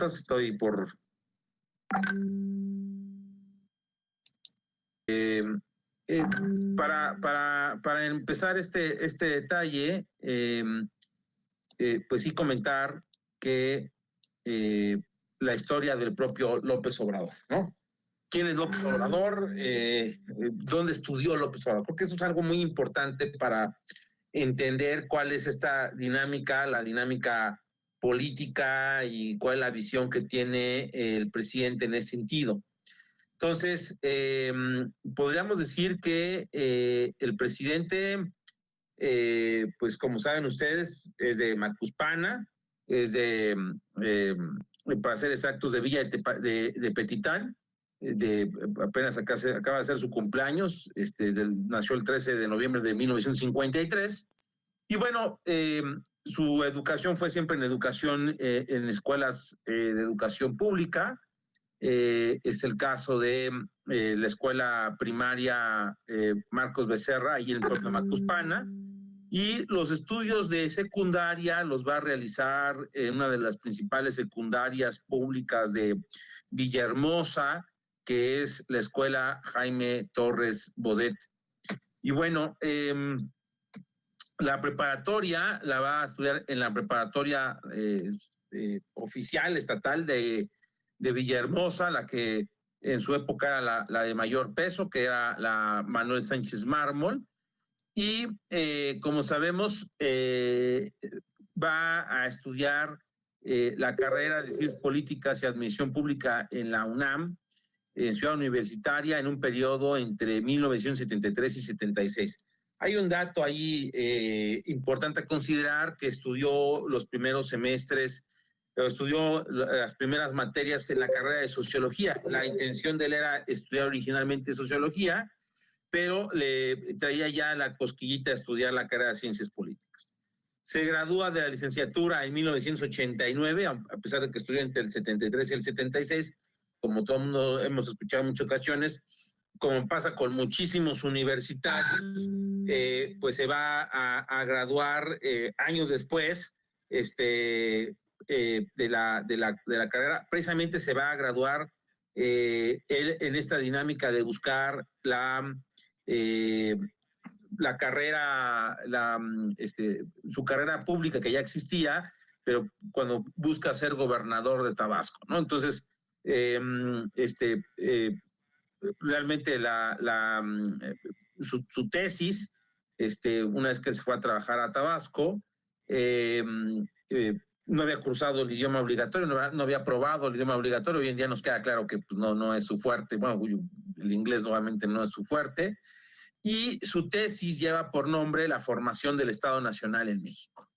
Estoy por... para empezar este detalle, pues sí comentar que la historia del propio López Obrador, ¿no? ¿Quién es López Obrador? ¿Dónde estudió López Obrador? Porque eso es algo muy importante para entender cuál es esta dinámica, la dinámica política y cuál es la visión que tiene el presidente en ese sentido. Entonces, podríamos decir que el presidente, pues como saben ustedes, es de Macuspana, es de, para ser exactos, de Villa de Petitán, apenas acaba de hacer su cumpleaños, nació el 13 de noviembre de 1953, y bueno, su educación fue siempre en educación, en escuelas de educación pública. Es el caso de la escuela primaria Marcos Becerra, ahí en el pueblo de Macuspana, y los estudios de secundaria los va a realizar en una de las principales secundarias públicas de Villahermosa, que es la escuela Jaime Torres Bodet. Y bueno, la preparatoria la va a estudiar en la preparatoria oficial, estatal de Villahermosa, la que en su época era la de mayor peso, que era la Manuel Sánchez Mármol. Y como sabemos, va a estudiar la carrera de Ciencias Políticas y Administración Pública en la UNAM, en Ciudad Universitaria, en un periodo entre 1973 y 76. Hay un dato ahí importante a considerar, que estudió los primeros semestres, estudió las primeras materias en la carrera de Sociología. La intención de él era estudiar originalmente Sociología, pero le traía ya la cosquillita de estudiar la carrera de Ciencias Políticas. Se gradúa de la licenciatura en 1989, a pesar de que estudió entre el 73 y el 76, como todo el mundo hemos escuchado en muchas ocasiones, como pasa con muchísimos universitarios, pues se va a graduar años después de la carrera. Precisamente se va a graduar él en esta dinámica de buscar la carrera, su carrera pública que ya existía, pero cuando busca ser gobernador de Tabasco, ¿no? Entonces, realmente su tesis, una vez que se fue a trabajar a Tabasco, no había cursado el idioma obligatorio, no había aprobado el idioma obligatorio. Hoy en día nos queda claro que pues, no es su fuerte. Bueno, el inglés nuevamente no es su fuerte. Y su tesis lleva por nombre La formación del Estado Nacional en México.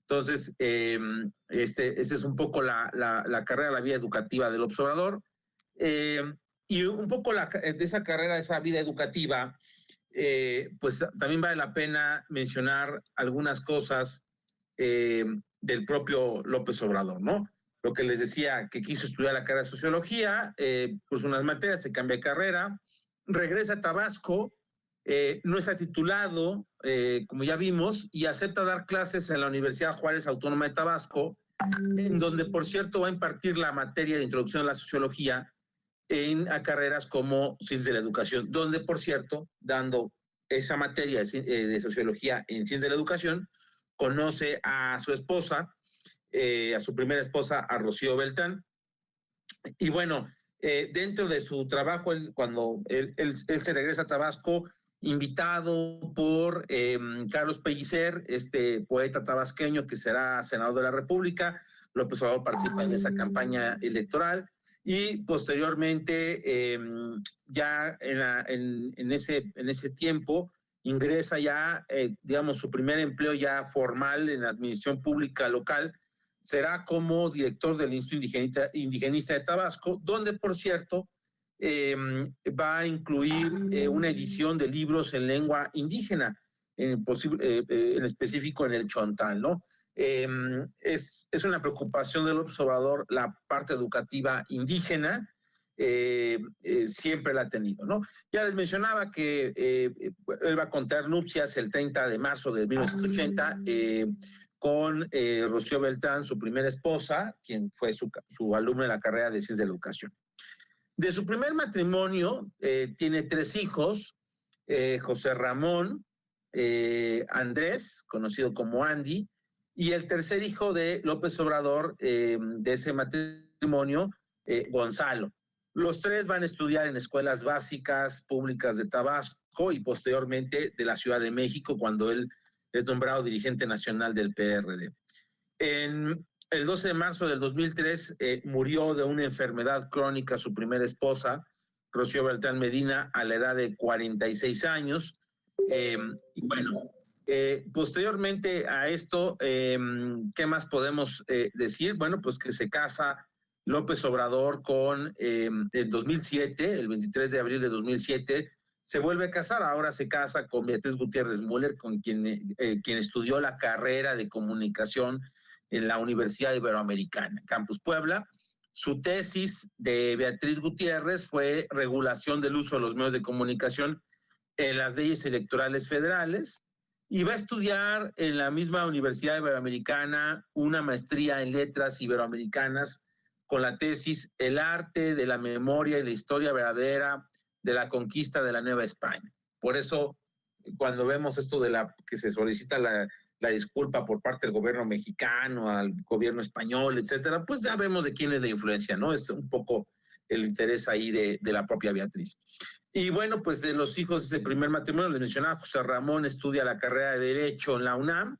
Entonces, esa es un poco la carrera, la vida educativa del observador. Y un poco de esa carrera, de esa vida educativa, pues también vale la pena mencionar algunas cosas del propio López Obrador, ¿no? Lo que les decía, que quiso estudiar la carrera de Sociología, pues unas materias, se cambia de carrera, regresa a Tabasco, no está titulado, como ya vimos, y acepta dar clases en la Universidad Juárez Autónoma de Tabasco, en donde, por cierto, va a impartir la materia de Introducción a la Sociología a carreras como Ciencias de la Educación, donde, por cierto, dando esa materia de Sociología en Ciencias de la Educación, conoce a su esposa, a su primera esposa, a Rocío Beltrán. Y bueno, dentro de su trabajo, cuando él se regresa a Tabasco, invitado por Carlos Pellicer, este poeta tabasqueño que será senador de la República. López Obrador participa en esa campaña electoral y posteriormente ya en ese tiempo ingresa ya, digamos, su primer empleo ya formal en la administración pública local. Será como director del Instituto Indigenista de Tabasco, donde, por cierto, va a incluir una edición de libros en lengua indígena, en específico en el Chontal, ¿no? Es una preocupación del observador la parte educativa indígena, siempre la ha tenido, ¿no? Ya les mencionaba que él va a contraer nupcias el 30 de marzo de 1980 con Rocío Beltrán, su primera esposa, quien fue su alumna en la carrera de Ciencias de la Educación. De su primer matrimonio tiene 3 hijos, José Ramón, Andrés, conocido como Andy, y el tercer hijo de López Obrador de ese matrimonio, Gonzalo. Los 3 van a estudiar en escuelas básicas públicas de Tabasco y posteriormente de la Ciudad de México, cuando él es nombrado dirigente nacional del PRD. En el 12 de marzo del 2003 murió de una enfermedad crónica su primera esposa, Rocío Beltrán Medina, a la edad de 46 años. Y bueno, posteriormente a esto, ¿qué más podemos decir? Bueno, pues que se casa López Obrador en 2007, el 23 de abril de 2007, se vuelve a casar. Ahora se casa con Beatriz Gutiérrez Müller, con quien estudió la carrera de comunicación en la Universidad Iberoamericana, Campus Puebla. Su tesis de Beatriz Gutiérrez fue regulación del uso de los medios de comunicación en las leyes electorales federales, y va a estudiar en la misma Universidad Iberoamericana una maestría en letras iberoamericanas con la tesis El arte de la memoria y la historia verdadera de la conquista de la Nueva España. Por eso, cuando vemos esto de que se solicita la disculpa por parte del gobierno mexicano al gobierno español, etcétera, pues ya vemos de quién es la influencia, ¿no? Es un poco el interés ahí de la propia Beatriz. Y bueno, pues de los hijos de ese primer matrimonio, les mencionaba, José Ramón estudia la carrera de Derecho en la UNAM,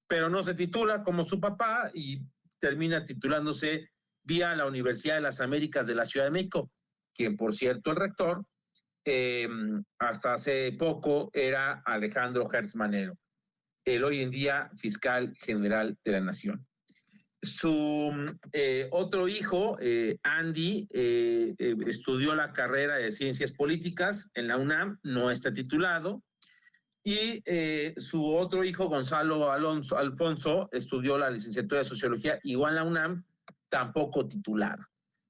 pero no se titula como su papá y termina titulándose vía la Universidad de las Américas de la Ciudad de México, quien, por cierto, el rector, hasta hace poco era Alejandro Gertz Manero, el hoy en día fiscal general de la Nación. Su otro hijo, Andy, estudió la carrera de Ciencias Políticas en la UNAM, no está titulado, y su otro hijo, Gonzalo Alfonso, estudió la licenciatura de Sociología, igual en la UNAM, tampoco titulado.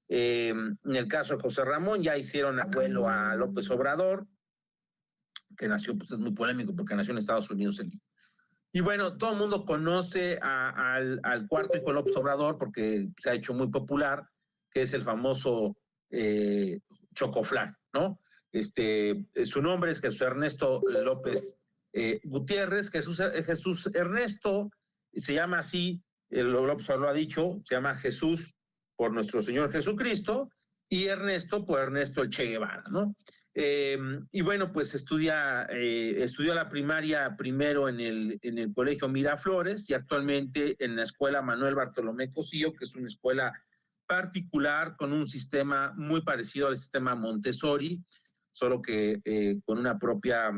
En el caso de José Ramón, ya hicieron abuelo a López Obrador, que nació, pues es muy polémico porque nació en Estados Unidos el hijo. Y bueno, todo el mundo conoce al cuarto hijo de López Obrador porque se ha hecho muy popular, que es el famoso Chocoflán, ¿no? Su nombre es Jesús Ernesto López Gutiérrez. Jesús Ernesto se llama así, López Obrador lo ha dicho, se llama Jesús por nuestro Señor Jesucristo, y Ernesto por Ernesto el Che Guevara, ¿no? Y bueno, pues estudió la primaria primero en el Colegio Miraflores y actualmente en la Escuela Manuel Bartolomé Cosío, que es una escuela particular con un sistema muy parecido al sistema Montessori, solo que con una propia,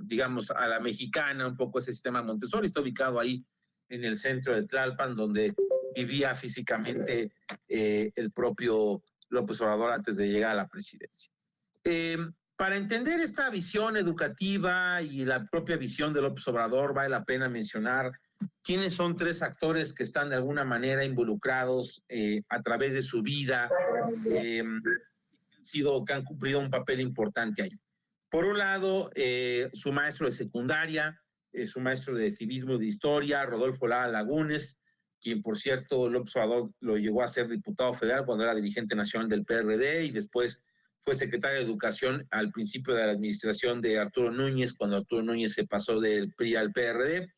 digamos, a la mexicana, un poco ese sistema Montessori. Está ubicado ahí en el centro de Tlalpan, donde vivía físicamente el propio López Obrador antes de llegar a la presidencia. Para entender esta visión educativa y la propia visión de López Obrador, vale la pena mencionar quiénes son 3 actores que están de alguna manera involucrados a través de su vida, que han cumplido un papel importante ahí. Por un lado, su maestro de secundaria, su maestro de civismo y de historia, Rodolfo Lara Lagunes, quien, por cierto, López Obrador lo llegó a ser diputado federal cuando era dirigente nacional del PRD y después fue secretario de Educación al principio de la administración de Arturo Núñez, cuando Arturo Núñez se pasó del PRI al PRD.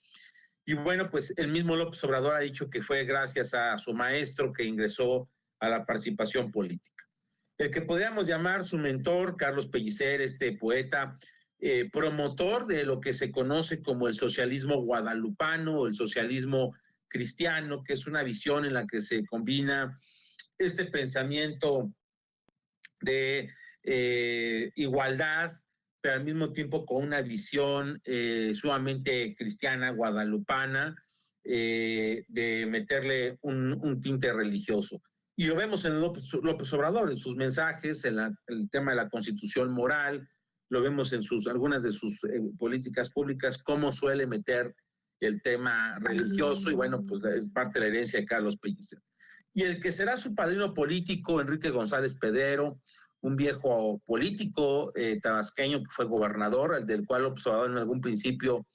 Y bueno, pues el mismo López Obrador ha dicho que fue gracias a su maestro que ingresó a la participación política. El que podríamos llamar su mentor, Carlos Pellicer, poeta, promotor de lo que se conoce como el socialismo guadalupano o el socialismo cristiano, que es una visión en la que se combina este pensamiento de igualdad, pero al mismo tiempo con una visión sumamente cristiana, guadalupana, de meterle un tinte religioso. Y lo vemos en López Obrador, en sus mensajes, en el tema de la constitución moral, lo vemos en algunas de sus políticas públicas, cómo suele meter el tema religioso, y bueno, pues es parte de la herencia de Carlos Pellicer. Y el que será su padrino político, Enrique González Pedrero, un viejo político tabasqueño que fue gobernador, el del cual López Obrador en algún principio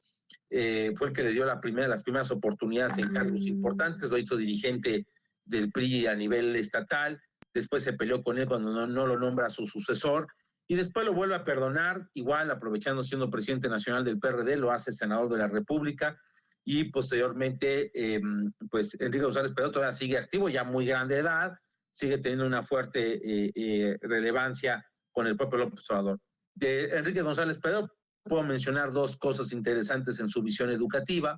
fue el que le dio las primeras oportunidades en cargos importantes, lo hizo dirigente del PRI a nivel estatal, después se peleó con él cuando no lo nombra su sucesor, y después lo vuelve a perdonar, igual aprovechando siendo presidente nacional del PRD, lo hace senador de la República, y posteriormente, pues Enrique González Pedo todavía sigue activo, ya muy grande edad, sigue teniendo una fuerte relevancia con el propio López Obrador. De Enrique González Pedo puedo mencionar dos cosas interesantes en su visión educativa.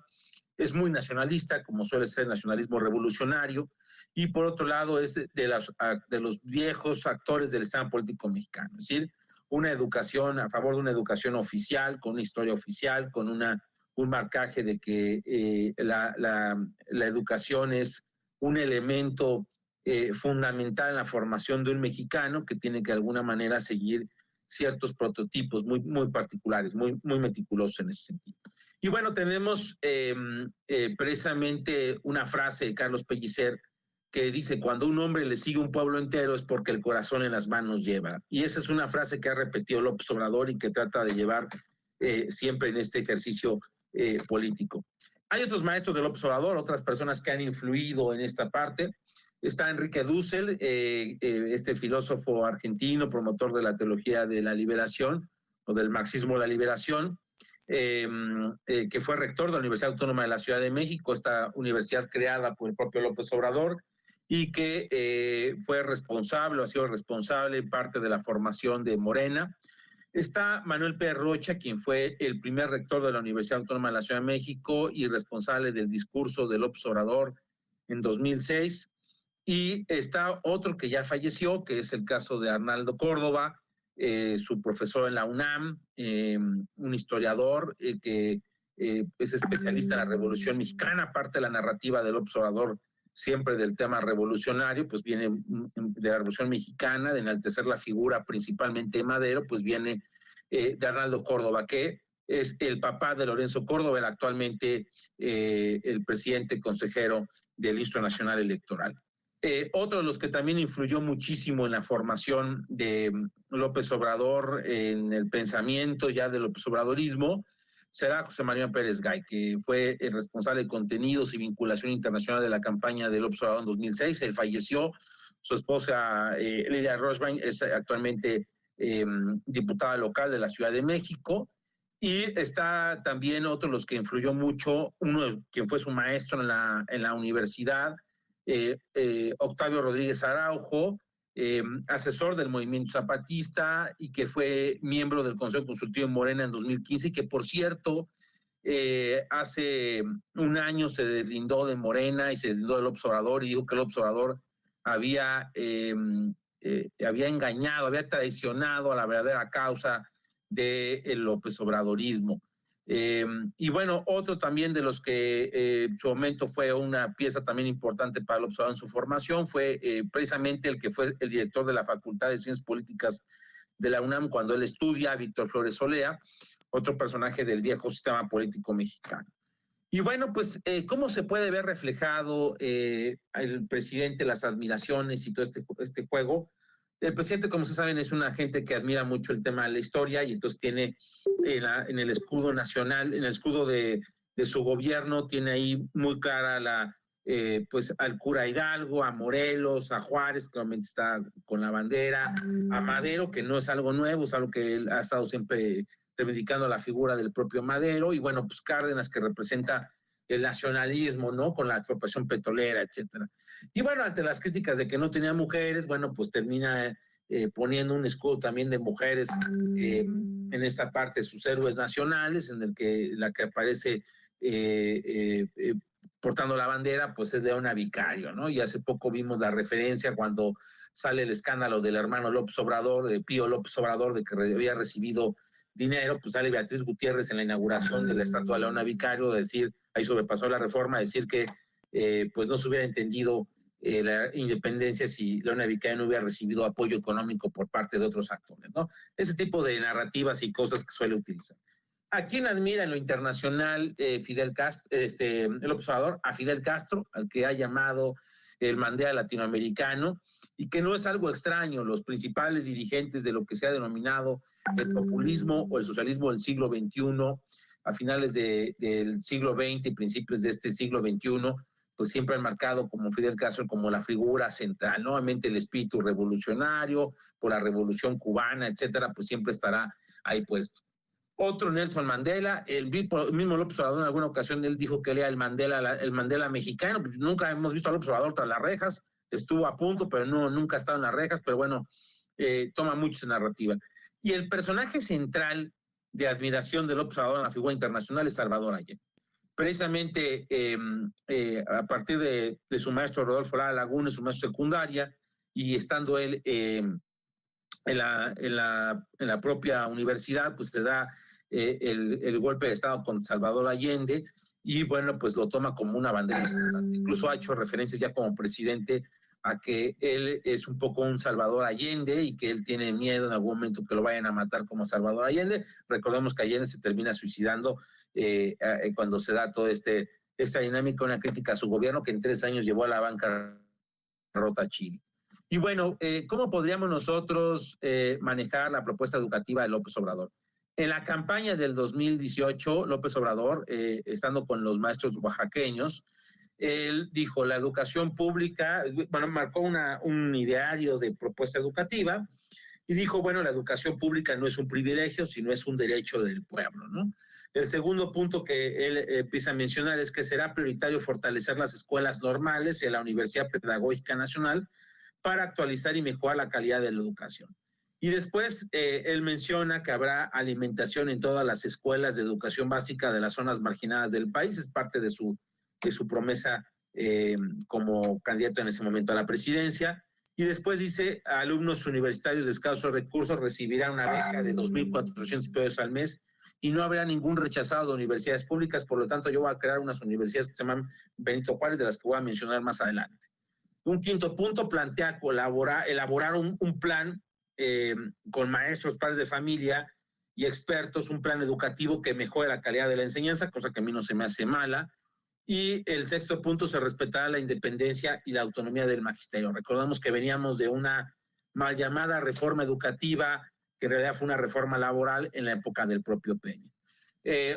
Es muy nacionalista, como suele ser el nacionalismo revolucionario, y por otro lado es de los viejos actores del sistema político mexicano, es decir, una educación a favor de una educación oficial, con una historia oficial, con un marcaje de que la educación es un elemento fundamental en la formación de un mexicano que tiene que de alguna manera seguir ciertos prototipos muy, muy particulares, muy, muy meticulosos en ese sentido. Y bueno, tenemos precisamente una frase de Carlos Pellicer que dice: cuando un hombre le sigue un pueblo entero es porque el corazón en las manos lleva. Y esa es una frase que ha repetido López Obrador y que trata de llevar siempre en este ejercicio político. Hay otros maestros de López Obrador, otras personas que han influido en esta parte. Está Enrique Dussel, este filósofo argentino, promotor de la teología de la liberación o del marxismo de la liberación, que fue rector de la Universidad Autónoma de la Ciudad de México, esta universidad creada por el propio López Obrador, y que fue responsable, o ha sido responsable en parte de la formación de Morena. Está Manuel Pérez Rocha, quien fue el primer rector de la Universidad Autónoma de la Ciudad de México y responsable del discurso de López Obrador en 2006. Y está otro que ya falleció, que es el caso de Arnaldo Córdoba, su profesor en la UNAM, un historiador que es especialista en la Revolución Mexicana, aparte de la narrativa del observador siempre del tema revolucionario, pues viene de la Revolución Mexicana, de enaltecer la figura principalmente de Madero, pues viene de Arnaldo Córdoba, que es el papá de Lorenzo Córdoba, actualmente el presidente consejero del Instituto Nacional Electoral. Otro de los que también influyó muchísimo en la formación de López Obrador, en el pensamiento ya del López Obradorismo, será José María Pérez Gay, que fue el responsable de contenidos y vinculación internacional de la campaña de López Obrador en 2006. Él falleció, su esposa Lilia Rochbain es actualmente diputada local de la Ciudad de México. Y está también otro de los que influyó mucho, uno quien fue su maestro en la universidad, Octavio Rodríguez Araujo, asesor del movimiento zapatista y que fue miembro del Consejo Consultivo de Morena en 2015 y que, por cierto, hace un año se deslindó de Morena y se deslindó del observador y dijo que el observador había engañado, había traicionado a la verdadera causa del López Obradorismo. Y bueno, otro también de los que en su momento fue una pieza también importante para López Obrador en su formación fue precisamente el que fue el director de la Facultad de Ciencias Políticas de la UNAM cuando él estudia, Víctor Flores Olea, otro personaje del viejo sistema político mexicano. Y bueno, pues, ¿cómo se puede ver reflejado el presidente, las admiraciones y todo este juego? El presidente, como ustedes saben, es una gente que admira mucho el tema de la historia y entonces tiene en el escudo nacional, en el escudo de su gobierno, tiene ahí muy clara pues al cura Hidalgo, a Morelos, a Juárez, que obviamente está con la bandera, a Madero, que no es algo nuevo, es algo que él ha estado siempre reivindicando la figura del propio Madero, y bueno, pues Cárdenas, que representa el nacionalismo, ¿no? Con la expropiación petrolera, etcétera. Y bueno, ante las críticas de que no tenía mujeres, bueno, pues termina poniendo un escudo también de mujeres en esta parte, sus héroes nacionales, en la que aparece portando la bandera, pues es Leona Vicario, ¿no? Y hace poco vimos la referencia cuando sale el escándalo del hermano López Obrador, de Pío López Obrador, de que había recibido dinero, pues sale Beatriz Gutiérrez en la inauguración de la estatua de Leona Vicario, de decir, ahí sobrepasó la reforma, decir que pues no se hubiera entendido la independencia si Leona Vicario no hubiera recibido apoyo económico por parte de otros actores, ¿no? Ese tipo de narrativas y cosas que suele utilizar. ¿A quién admira en lo internacional Fidel Castro, el observador? A Fidel Castro, al que ha llamado el Mandela latinoamericano, y que no es algo extraño. Los principales dirigentes de lo que se ha denominado el populismo o el socialismo del siglo XXI a finales del siglo XX y principios de este siglo XXI, pues siempre han marcado como Fidel Castro como la figura central, ¿no? Obviamente el espíritu revolucionario, por la revolución cubana, etcétera, pues siempre estará ahí puesto. Otro, Nelson Mandela, el mismo López Obrador en alguna ocasión él dijo que él era el Mandela mexicano, pues nunca hemos visto a López Obrador tras las rejas, estuvo a punto, pero nunca ha estado en las rejas, pero bueno, toma mucho esa narrativa. Y el personaje central de admiración de López Obrador en la figura internacional es Salvador Allende. Precisamente a partir de su maestro Rodolfo Lara Laguna, su maestro secundaria, y estando él en la propia universidad, pues se da el golpe de Estado con Salvador Allende, y bueno, pues lo toma como una bandera importante. Incluso ha hecho referencias ya como presidente a que él es un poco un Salvador Allende y que él tiene miedo en algún momento que lo vayan a matar como Salvador Allende. Recordemos que Allende se termina suicidando cuando se da toda esta dinámica, una crítica a su gobierno que en 3 años llevó a la bancarrota a Chile. Y bueno, ¿cómo podríamos nosotros manejar la propuesta educativa de López Obrador? En la campaña del 2018, López Obrador, estando con los maestros oaxaqueños, él dijo, la educación pública, bueno, marcó un ideario de propuesta educativa y dijo, bueno, la educación pública no es un privilegio, sino es un derecho del pueblo, ¿no? El segundo punto que él empieza a mencionar es que será prioritario fortalecer las escuelas normales y la Universidad Pedagógica Nacional para actualizar y mejorar la calidad de la educación. Y después él menciona que habrá alimentación en todas las escuelas de educación básica de las zonas marginadas del país, es parte de su promesa como candidato en ese momento a la presidencia. Y después dice, alumnos universitarios de escasos recursos recibirán una beca de 2.400 pesos al mes y no habrá ningún rechazado de universidades públicas. Por lo tanto, yo voy a crear unas universidades que se llaman Benito Juárez, de las que voy a mencionar más adelante. Un quinto punto plantea elaborar un plan con maestros, padres de familia y expertos, un plan educativo que mejore la calidad de la enseñanza, cosa que a mí no se me hace mala. Y el sexto punto, se respetará la independencia y la autonomía del magisterio. Recordamos que veníamos de una mal llamada reforma educativa, que en realidad fue una reforma laboral en la época del propio Peña.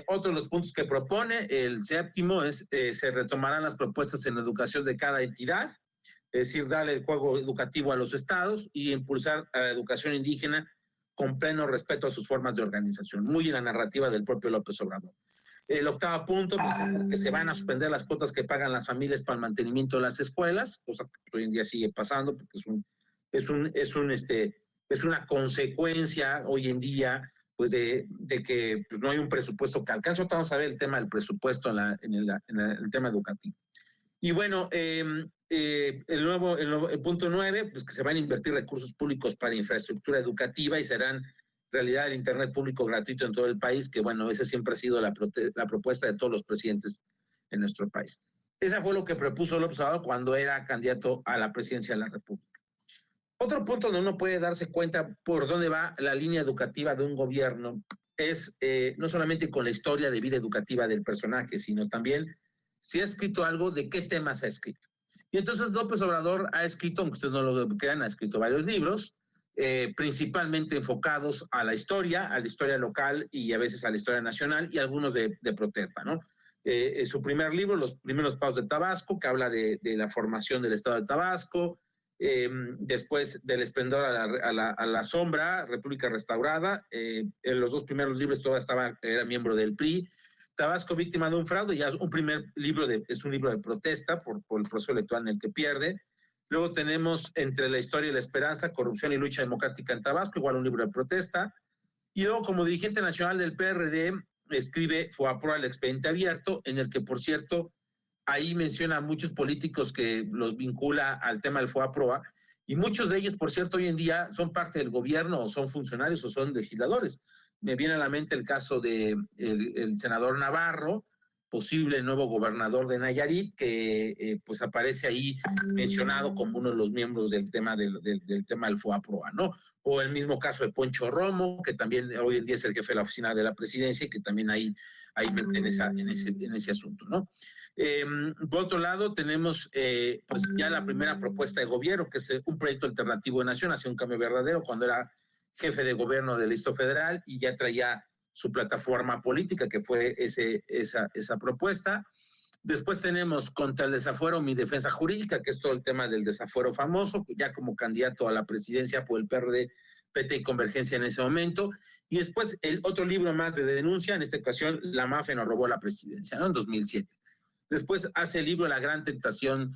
Otro de los puntos que propone, el séptimo, es se retomarán las propuestas en la educación de cada entidad, es decir, darle el juego educativo a los estados y impulsar a la educación indígena con pleno respeto a sus formas de organización, muy en la narrativa del propio López Obrador. El octavo punto, pues, que se van a suspender las cuotas que pagan las familias para el mantenimiento de las escuelas, cosa que hoy en día sigue pasando, porque es una consecuencia hoy en día, pues, de que pues, no hay un presupuesto que alcance. Vamos a ver el tema del presupuesto en el tema educativo. Y bueno, el punto 9, pues que se van a invertir recursos públicos para infraestructura educativa y serán realidad el Internet público gratuito en todo el país, que bueno, esa siempre ha sido la propuesta de todos los presidentes en nuestro país. Esa fue lo que propuso López Obrador cuando era candidato a la presidencia de la República. Otro punto donde uno puede darse cuenta por dónde va la línea educativa de un gobierno es no solamente con la historia de vida educativa del personaje, sino también si ha escrito algo, de qué temas ha escrito. Y entonces López Obrador ha escrito, aunque ustedes no lo crean, ha escrito varios libros, principalmente enfocados a la historia local y a veces a la historia nacional y algunos de protesta, ¿no? Su primer libro, Los primeros pasos de Tabasco, que habla de la formación del estado de Tabasco, después del esplendor a la sombra, República Restaurada, en los 2 primeros libros era miembro del PRI, Tabasco, víctima de un fraude, ya un primer libro es un libro de protesta por el proceso electoral en el que pierde. Luego tenemos Entre la historia y la esperanza, corrupción y lucha democrática en Tabasco, igual un libro de protesta. Y luego, como dirigente nacional del PRD, escribe FOAPROA, el expediente abierto, en el que, por cierto, ahí menciona a muchos políticos que los vincula al tema del FOAPROA, y muchos de ellos, por cierto, hoy en día son parte del gobierno, o son funcionarios, o son legisladores. Me viene a la mente el caso del senador Navarro, posible nuevo gobernador de Nayarit, que pues aparece ahí mencionado como uno de los miembros del tema del FOAPROA, ¿no? O el mismo caso de Poncho Romo, que también hoy en día es el jefe de la oficina de la presidencia y que también ahí pertenece en ese asunto, ¿no? Por otro lado, tenemos pues ya la primera propuesta de gobierno, que es un proyecto alternativo de nación hacia un cambio verdadero, cuando era jefe de gobierno del Distrito Federal y ya traía su plataforma política, que fue esa propuesta. Después tenemos Contra el desafuero, mi defensa jurídica, que es todo el tema del desafuero famoso, ya como candidato a la presidencia por el PRD, PT y Convergencia en ese momento. Y después el otro libro más de denuncia, en esta ocasión, La mafia nos robó la presidencia, ¿no? En 2007. Después hace el libro La gran tentación,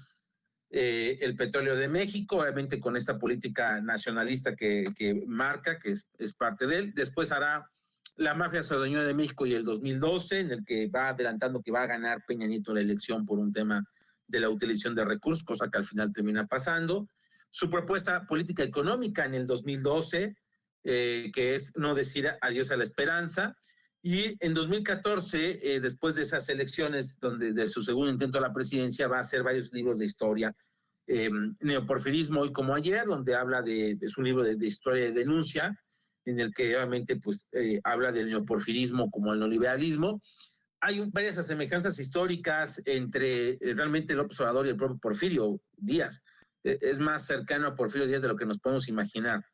el petróleo de México, obviamente con esta política nacionalista que marca, que es parte de él. Después hará La mafia se adueñó de México y el 2012, en el que va adelantando que va a ganar Peña Nieto la elección por un tema de la utilización de recursos, cosa que al final termina pasando. Su propuesta política económica en el 2012, que es no decir adiós a la esperanza. Y en 2014, después de esas elecciones, donde de su segundo intento a la presidencia, va a hacer varios libros de historia. Neoporfirismo hoy como ayer, donde habla es un libro de historia y denuncia, en el que obviamente pues, habla del neoporfirismo como el neoliberalismo. Hay varias semejanzas históricas entre realmente López Obrador y el propio Porfirio Díaz. Es más cercano a Porfirio Díaz de lo que nos podemos imaginar.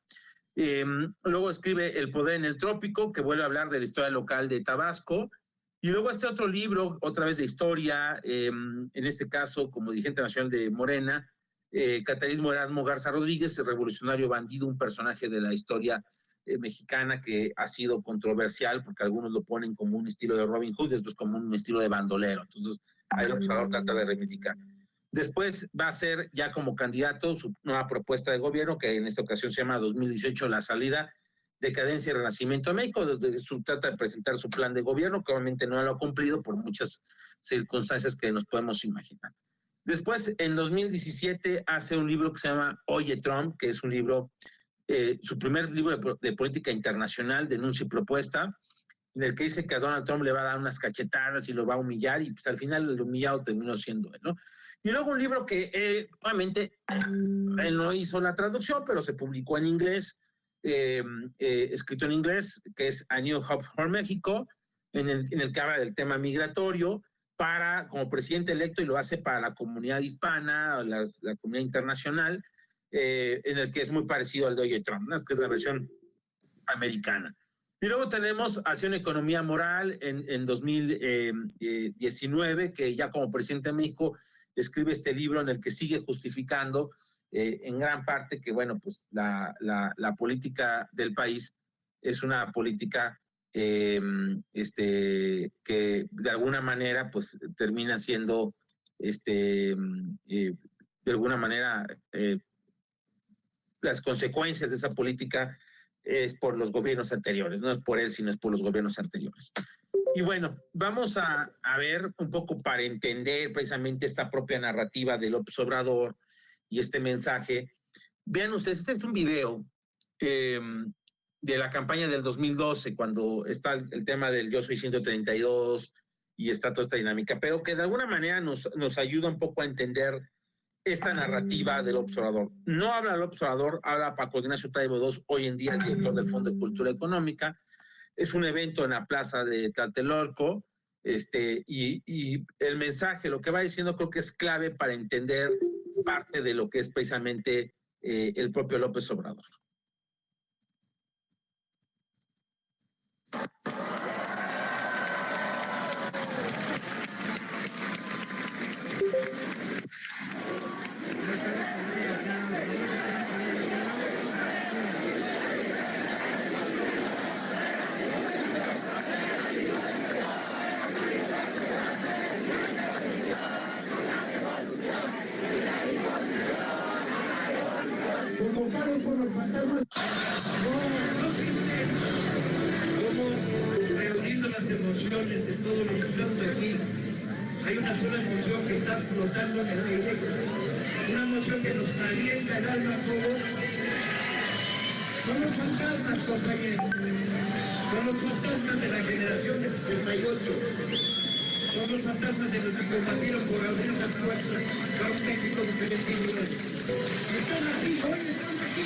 Luego escribe El poder en el trópico, que vuelve a hablar de la historia local de Tabasco. Y luego este otro libro, otra vez de historia, en este caso como dirigente nacional de Morena, Catalismo Erasmo Garza Rodríguez, el revolucionario bandido, un personaje de la historia mexicana que ha sido controversial porque algunos lo ponen como un estilo de Robin Hood, otros como un estilo de bandolero. Entonces, ahí el observador trata de reivindicar. Después va a ser ya como candidato su nueva propuesta de gobierno, que en esta ocasión se llama 2018 La salida, decadencia y renacimiento de México. Trata de presentar su plan de gobierno, que obviamente no lo ha cumplido por muchas circunstancias que nos podemos imaginar. Después, en 2017, hace un libro que se llama Oye Trump, que es un libro, su primer libro de política internacional, denuncia y propuesta, en el que dice que a Donald Trump le va a dar unas cachetadas y lo va a humillar, y pues al final el humillado terminó siendo él, ¿no? Y luego un libro que obviamente él no hizo la traducción, pero se publicó en inglés, escrito en inglés, que es A New Hope for México, en el que habla del tema migratorio, como presidente electo, y lo hace para la comunidad hispana, la comunidad internacional, en el que es muy parecido al de Oye Trump, ¿no? Que es la versión americana. Y luego tenemos Hacia una economía moral en 2019, que ya como presidente de México escribe este libro en el que sigue justificando en gran parte que, bueno, pues la política del país es una política que de alguna manera pues termina siendo de alguna manera las consecuencias de esa política es por los gobiernos anteriores, no es por él, sino es por los gobiernos anteriores. Y bueno, vamos a ver un poco para entender precisamente esta propia narrativa de López Obrador y este mensaje. Vean ustedes, este es un video de la campaña del 2012, cuando está el tema del Yo Soy 132 y está toda esta dinámica, pero que de alguna manera nos ayuda un poco a entender esta narrativa del observador. No habla el observador, habla Paco Ignacio Taibo II, hoy en día el director del Fondo de Cultura Económica. Es un evento en la plaza de Tlatelolco, y el mensaje, lo que va diciendo, creo que es clave para entender parte de lo que es precisamente el propio López Obrador. Convocados por los fantasmas, como reuniendo las emociones de todos los que estamos aquí. Hay una sola emoción que está flotando en el aire, una emoción que nos alienta el alma a todos. Son los fantasmas, compañeros. Son los fantasmas de la generación del 78. Son los fantasmas de los que combatieron por abrir las puertas para un México diferente y libre. Están aquí, hoy están aquí.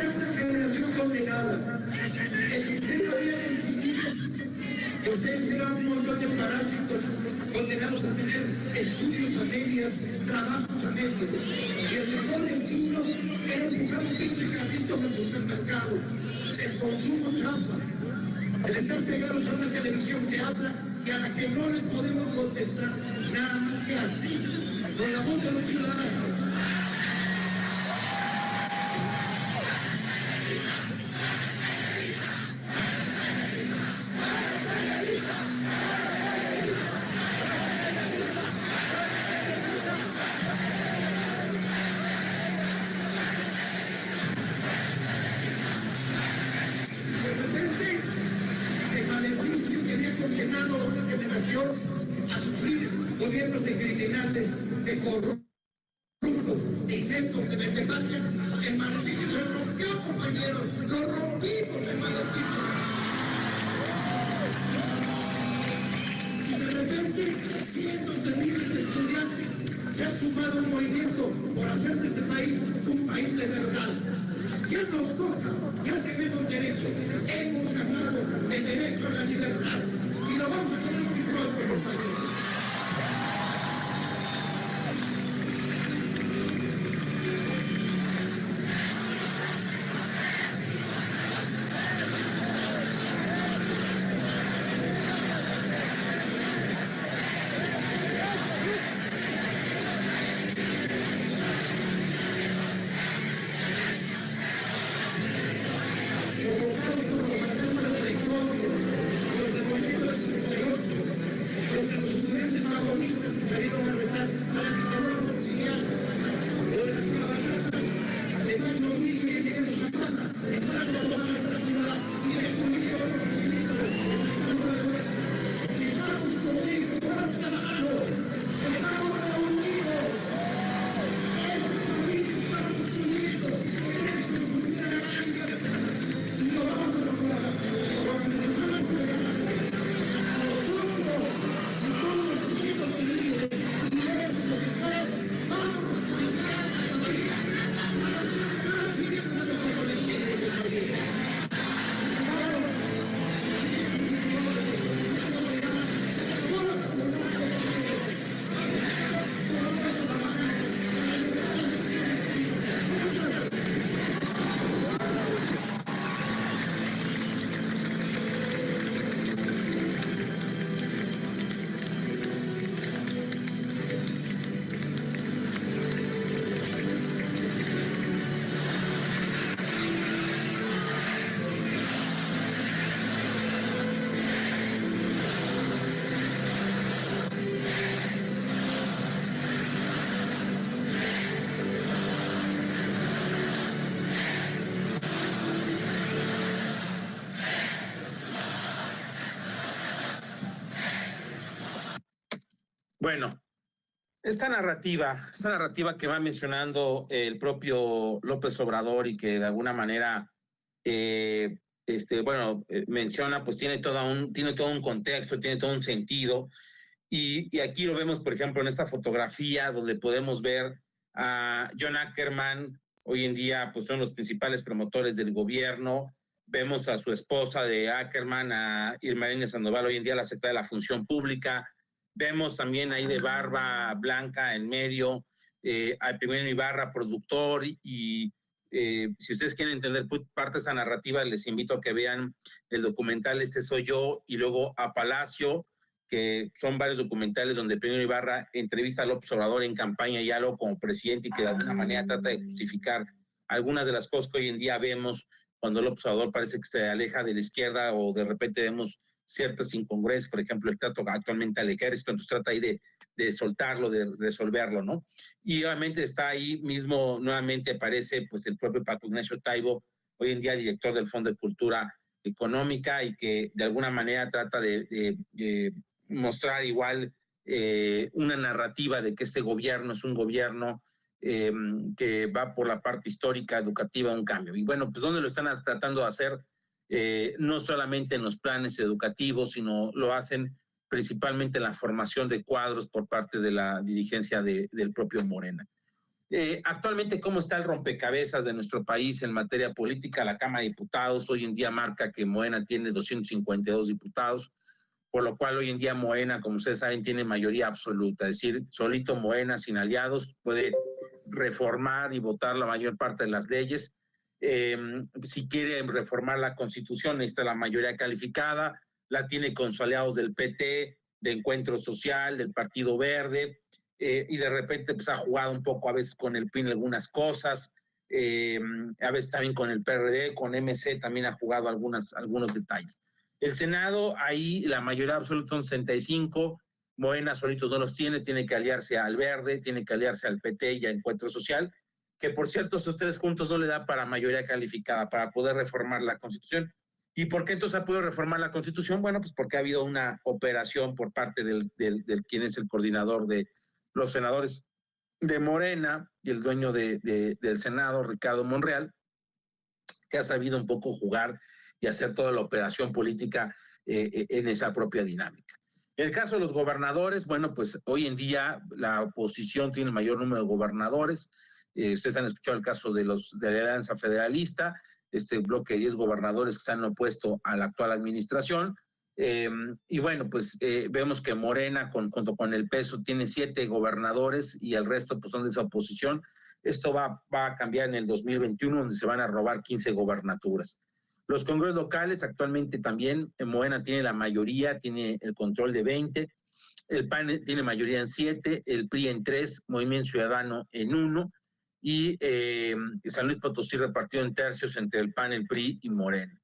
Esta es una generación condenada. El sistema había decidido que ustedes serán un montón de parásitos condenados a tener estudios a medias, trabajos a medias. Y el mejor destino era empujar un pinche carrito en el supermercado. El consumo chafa. El estar pegados a una televisión que habla y a la que no les podemos contestar nada más que así, con la voz de los ciudadanos. Condenado a una generación a sufrir gobiernos de criminales, de corruptos, de intentos de vertepatria. El manoficio se rompió, compañeros, lo rompimos, hermanocito. Y de repente, cientos de miles de estudiantes se han sumado a un movimiento por hacer de este país un país de verdad. Ya nos toca, ya tenemos derecho, hemos ganado el derecho a la libertad. Y lo vamos a tener muy pronto, compañeros. Bueno, esta narrativa que va mencionando el propio López Obrador y que de alguna manera, menciona, pues tiene todo un contexto, tiene todo un sentido. Y aquí lo vemos, por ejemplo, en esta fotografía donde podemos ver a John Ackerman, hoy en día pues son los principales promotores del gobierno. Vemos a su esposa de Ackerman, a Irma Arenas Sandoval, hoy en día la secretaria de la Función Pública. Vemos también ahí de barba blanca en medio al Primero Ibarra, productor, y si ustedes quieren entender parte de esa narrativa, les invito a que vean el documental Este Soy Yo, y luego a Palacio, que son varios documentales donde Primero Ibarra entrevista a López Obrador en campaña ya lo como presidente y que de alguna manera trata de justificar algunas de las cosas que hoy en día vemos cuando López Obrador parece que se aleja de la izquierda o de repente vemos ciertas incongruencias, por ejemplo, el trato actualmente al ejército, entonces trata ahí de soltarlo, de resolverlo, ¿no? Y obviamente está ahí mismo, nuevamente aparece pues el propio Paco Ignacio Taibo, hoy en día director del Fondo de Cultura Económica, y que de alguna manera trata de mostrar igual una narrativa de que este gobierno es un gobierno que va por la parte histórica, educativa, un cambio. Y bueno, pues ¿dónde lo están tratando de hacer? No solamente en los planes educativos, sino lo hacen principalmente en la formación de cuadros por parte de la dirigencia del propio Morena. Actualmente, ¿cómo está el rompecabezas de nuestro país en materia política? La Cámara de Diputados hoy en día marca que Morena tiene 252 diputados, por lo cual hoy en día Morena, como ustedes saben, tiene mayoría absoluta, es decir, solito Morena, sin aliados, puede reformar y votar la mayor parte de las leyes. Si quiere reformar la Constitución, necesita la mayoría calificada, la tiene con sus aliados del PT, de Encuentro Social, del Partido Verde, y de repente pues ha jugado un poco a veces con el PRI en algunas cosas, a veces también con el PRD, con MC también ha jugado algunos detalles. El Senado, ahí la mayoría absoluta son 65, Morena solitos no los tiene que aliarse al Verde, tiene que aliarse al PT y a Encuentro Social, que por cierto estos tres juntos no le da para mayoría calificada, para poder reformar la Constitución. ¿Y por qué entonces ha podido reformar la Constitución? Bueno, pues porque ha habido una operación por parte del quien es el coordinador de los senadores de Morena y el dueño del Senado, Ricardo Monreal, que ha sabido un poco jugar y hacer toda la operación política en esa propia dinámica. En el caso de los gobernadores, bueno, pues hoy en día la oposición tiene el mayor número de gobernadores. Ustedes han escuchado el caso de la Alianza Federalista, este bloque de 10 gobernadores que se han opuesto a la actual administración. Y bueno, pues vemos que Morena, junto con el PESO, tiene 7 gobernadores y el resto pues son de esa oposición. Esto va a cambiar en el 2021, donde se van a robar 15 gobernaturas. Los congresos locales, actualmente también Morena tiene la mayoría, tiene el control de 20, el PAN tiene mayoría en 7, el PRI en 3, Movimiento Ciudadano en 1, y San Luis Potosí repartido en tercios entre el PAN, el PRI y Morena.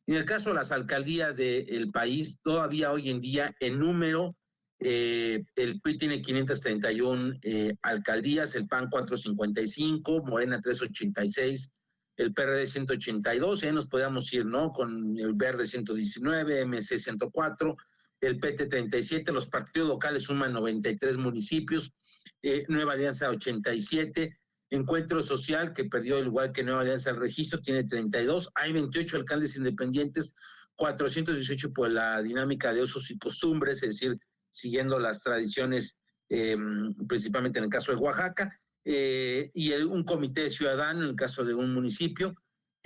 En el caso de las alcaldías del país, todavía hoy en día en número, el PRI tiene 531 alcaldías, el PAN 455, Morena 386, el PRD 182, nos podíamos ir, ¿no? Con el Verde 119, MC 104, el PT 37, los partidos locales suman 93 municipios, Nueva Alianza 87, Encuentro Social, que perdió el lugar que Nueva Alianza al registro, tiene 32. Hay 28 alcaldes independientes, 418 por la dinámica de usos y costumbres, es decir, siguiendo las tradiciones, principalmente en el caso de Oaxaca, y un comité ciudadano en el caso de un municipio.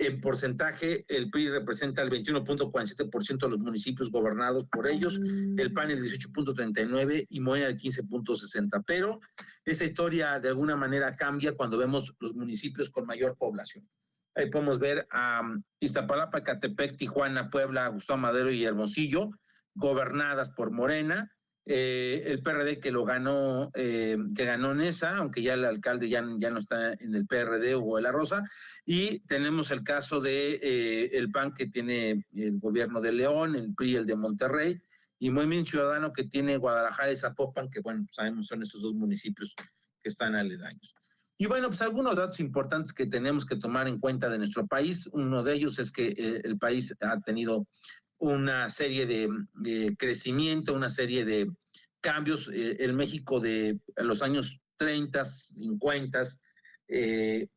En porcentaje, el PRI representa el 21.47% de los municipios gobernados por ellos, el PAN el 18.39% y Morena el 15.60%. Pero esa historia de alguna manera cambia cuando vemos los municipios con mayor población. Ahí podemos ver a Iztapalapa, Ecatepec, Tijuana, Puebla, Gustavo Madero y Hermosillo, gobernadas por Morena. El PRD que ganó en esa, aunque ya el alcalde ya no está en el PRD, Hugo de la Rosa, y tenemos el caso de el PAN que tiene el gobierno de León, el PRI el de Monterrey, y Movimiento Ciudadano que tiene Guadalajara y Zapopan, que bueno, sabemos son estos dos municipios que están aledaños. Y bueno, pues algunos datos importantes que tenemos que tomar en cuenta de nuestro país, uno de ellos es que el país ha tenido una serie de crecimiento, una serie de cambios. El México de los años 30, 50,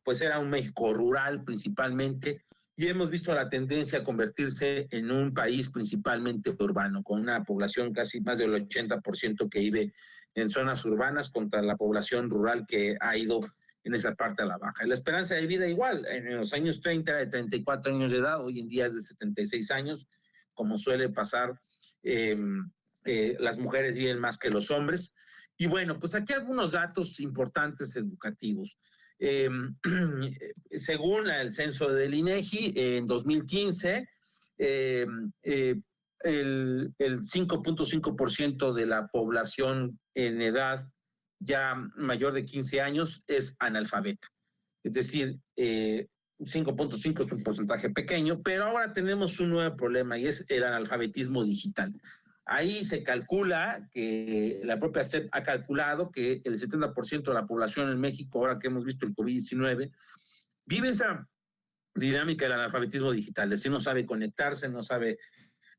pues era un México rural principalmente, y hemos visto la tendencia a convertirse en un país principalmente urbano, con una población casi más del 80% que vive en zonas urbanas contra la población rural que ha ido en esa parte a la baja. La esperanza de vida igual, en los años 30 era de 34 años de edad, hoy en día es de 76 años, como suele pasar, las mujeres viven más que los hombres. Y bueno, pues aquí algunos datos importantes educativos. Según el censo del INEGI, en 2015, el 5.5% de la población en edad ya mayor de 15 años es analfabeta. Es decir, 5.5 es un porcentaje pequeño, pero ahora tenemos un nuevo problema y es el analfabetismo digital. Ahí se calcula que la propia SEP ha calculado que el 70% de la población en México, ahora que hemos visto el COVID-19, vive esa dinámica del analfabetismo digital, es decir, no sabe conectarse, no sabe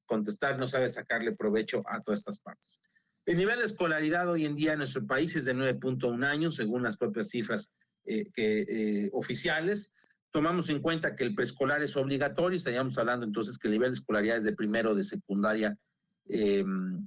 contestar, no sabe sacarle provecho a todas estas partes. El nivel de escolaridad hoy en día en nuestro país es de 9.1 años, según las propias cifras oficiales. Tomamos en cuenta que el preescolar es obligatorio, estaríamos hablando entonces que el nivel de escolaridad es de primero de secundaria, digo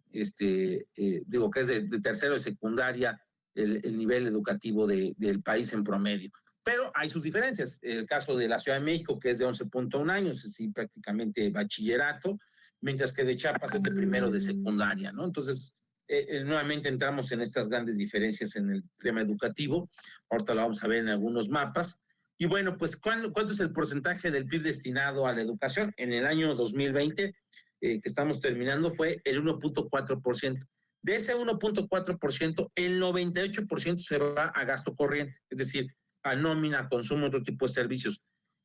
que es de tercero de secundaria el nivel educativo del país en promedio. Pero hay sus diferencias. El caso de la Ciudad de México, que es de 11.1 años, es decir, prácticamente bachillerato, mientras que de Chiapas es de primero de secundaria, ¿no? Entonces, nuevamente entramos en estas grandes diferencias en el tema educativo. Ahorita lo vamos a ver en algunos mapas. Y bueno, pues, ¿cuánto es el porcentaje del PIB destinado a la educación? En el año 2020, que estamos terminando, fue el 1.4%. De ese 1.4%, el 98% se va a gasto corriente, es decir, a nómina, consumo, otro tipo de servicios.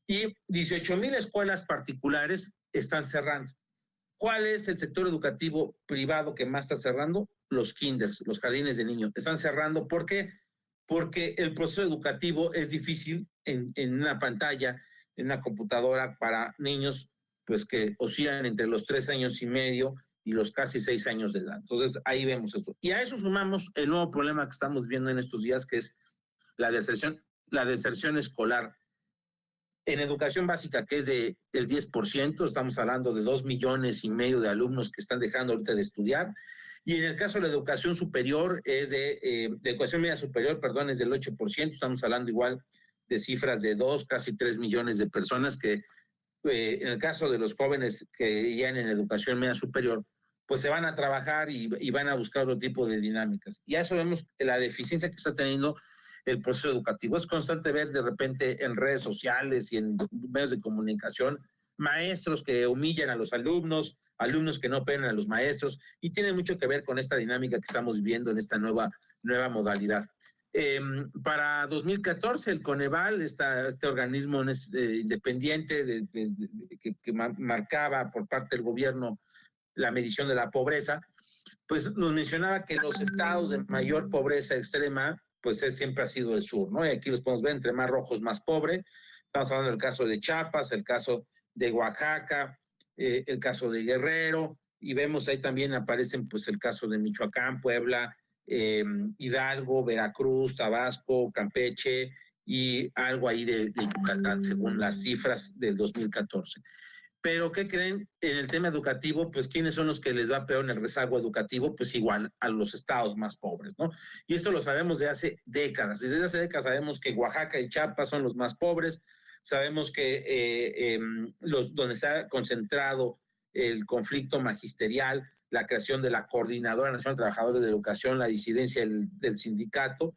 Y 18,000 escuelas particulares están cerrando. ¿Cuál es el sector educativo privado que más está cerrando? Los kinders, los jardines de niños. Están cerrando. ¿Por qué? Porque el proceso educativo es difícil en una pantalla, en una computadora para niños pues que oscilan entre los 3 años y medio y los casi 6 años de edad. Entonces, ahí vemos esto. Y a eso sumamos el nuevo problema que estamos viendo en estos días, que es la deserción escolar. En educación básica, que es del 10%, estamos hablando de 2,5 millones de alumnos que están dejando ahorita de estudiar. Y en el caso de la educación superior, de educación media superior, perdón, es del 8%. Estamos hablando igual de cifras de 2, casi 3 millones de personas que, en el caso de los jóvenes que ya en educación media superior, pues se van a trabajar y van a buscar otro tipo de dinámicas. Y a eso vemos la deficiencia que está teniendo el proceso educativo. Es constante ver de repente en redes sociales y en medios de comunicación maestros que humillan a los alumnos, alumnos que no pegan a los maestros, y tiene mucho que ver con esta dinámica que estamos viviendo en esta nueva modalidad. Para 2014, el Coneval, este organismo independiente que marcaba por parte del gobierno la medición de la pobreza, pues nos mencionaba que los estados de mayor pobreza extrema pues siempre ha sido el sur, ¿no? Y aquí los podemos ver entre más rojos, más pobre. Estamos hablando del caso de Chiapas, el caso de Oaxaca, el caso de Guerrero, y vemos ahí también aparecen pues el caso de Michoacán, Puebla, Hidalgo, Veracruz, Tabasco, Campeche y algo ahí de Yucatán, según las cifras del 2014. Pero, ¿qué creen? En el tema educativo, pues, ¿quiénes son los que les va peor en el rezago educativo? Pues igual a los estados más pobres, ¿no? Y esto lo sabemos de hace décadas. Desde hace décadas sabemos que Oaxaca y Chiapas son los más pobres. Sabemos que donde se ha concentrado el conflicto magisterial, la creación de la Coordinadora Nacional de Trabajadores de Educación, la disidencia del sindicato,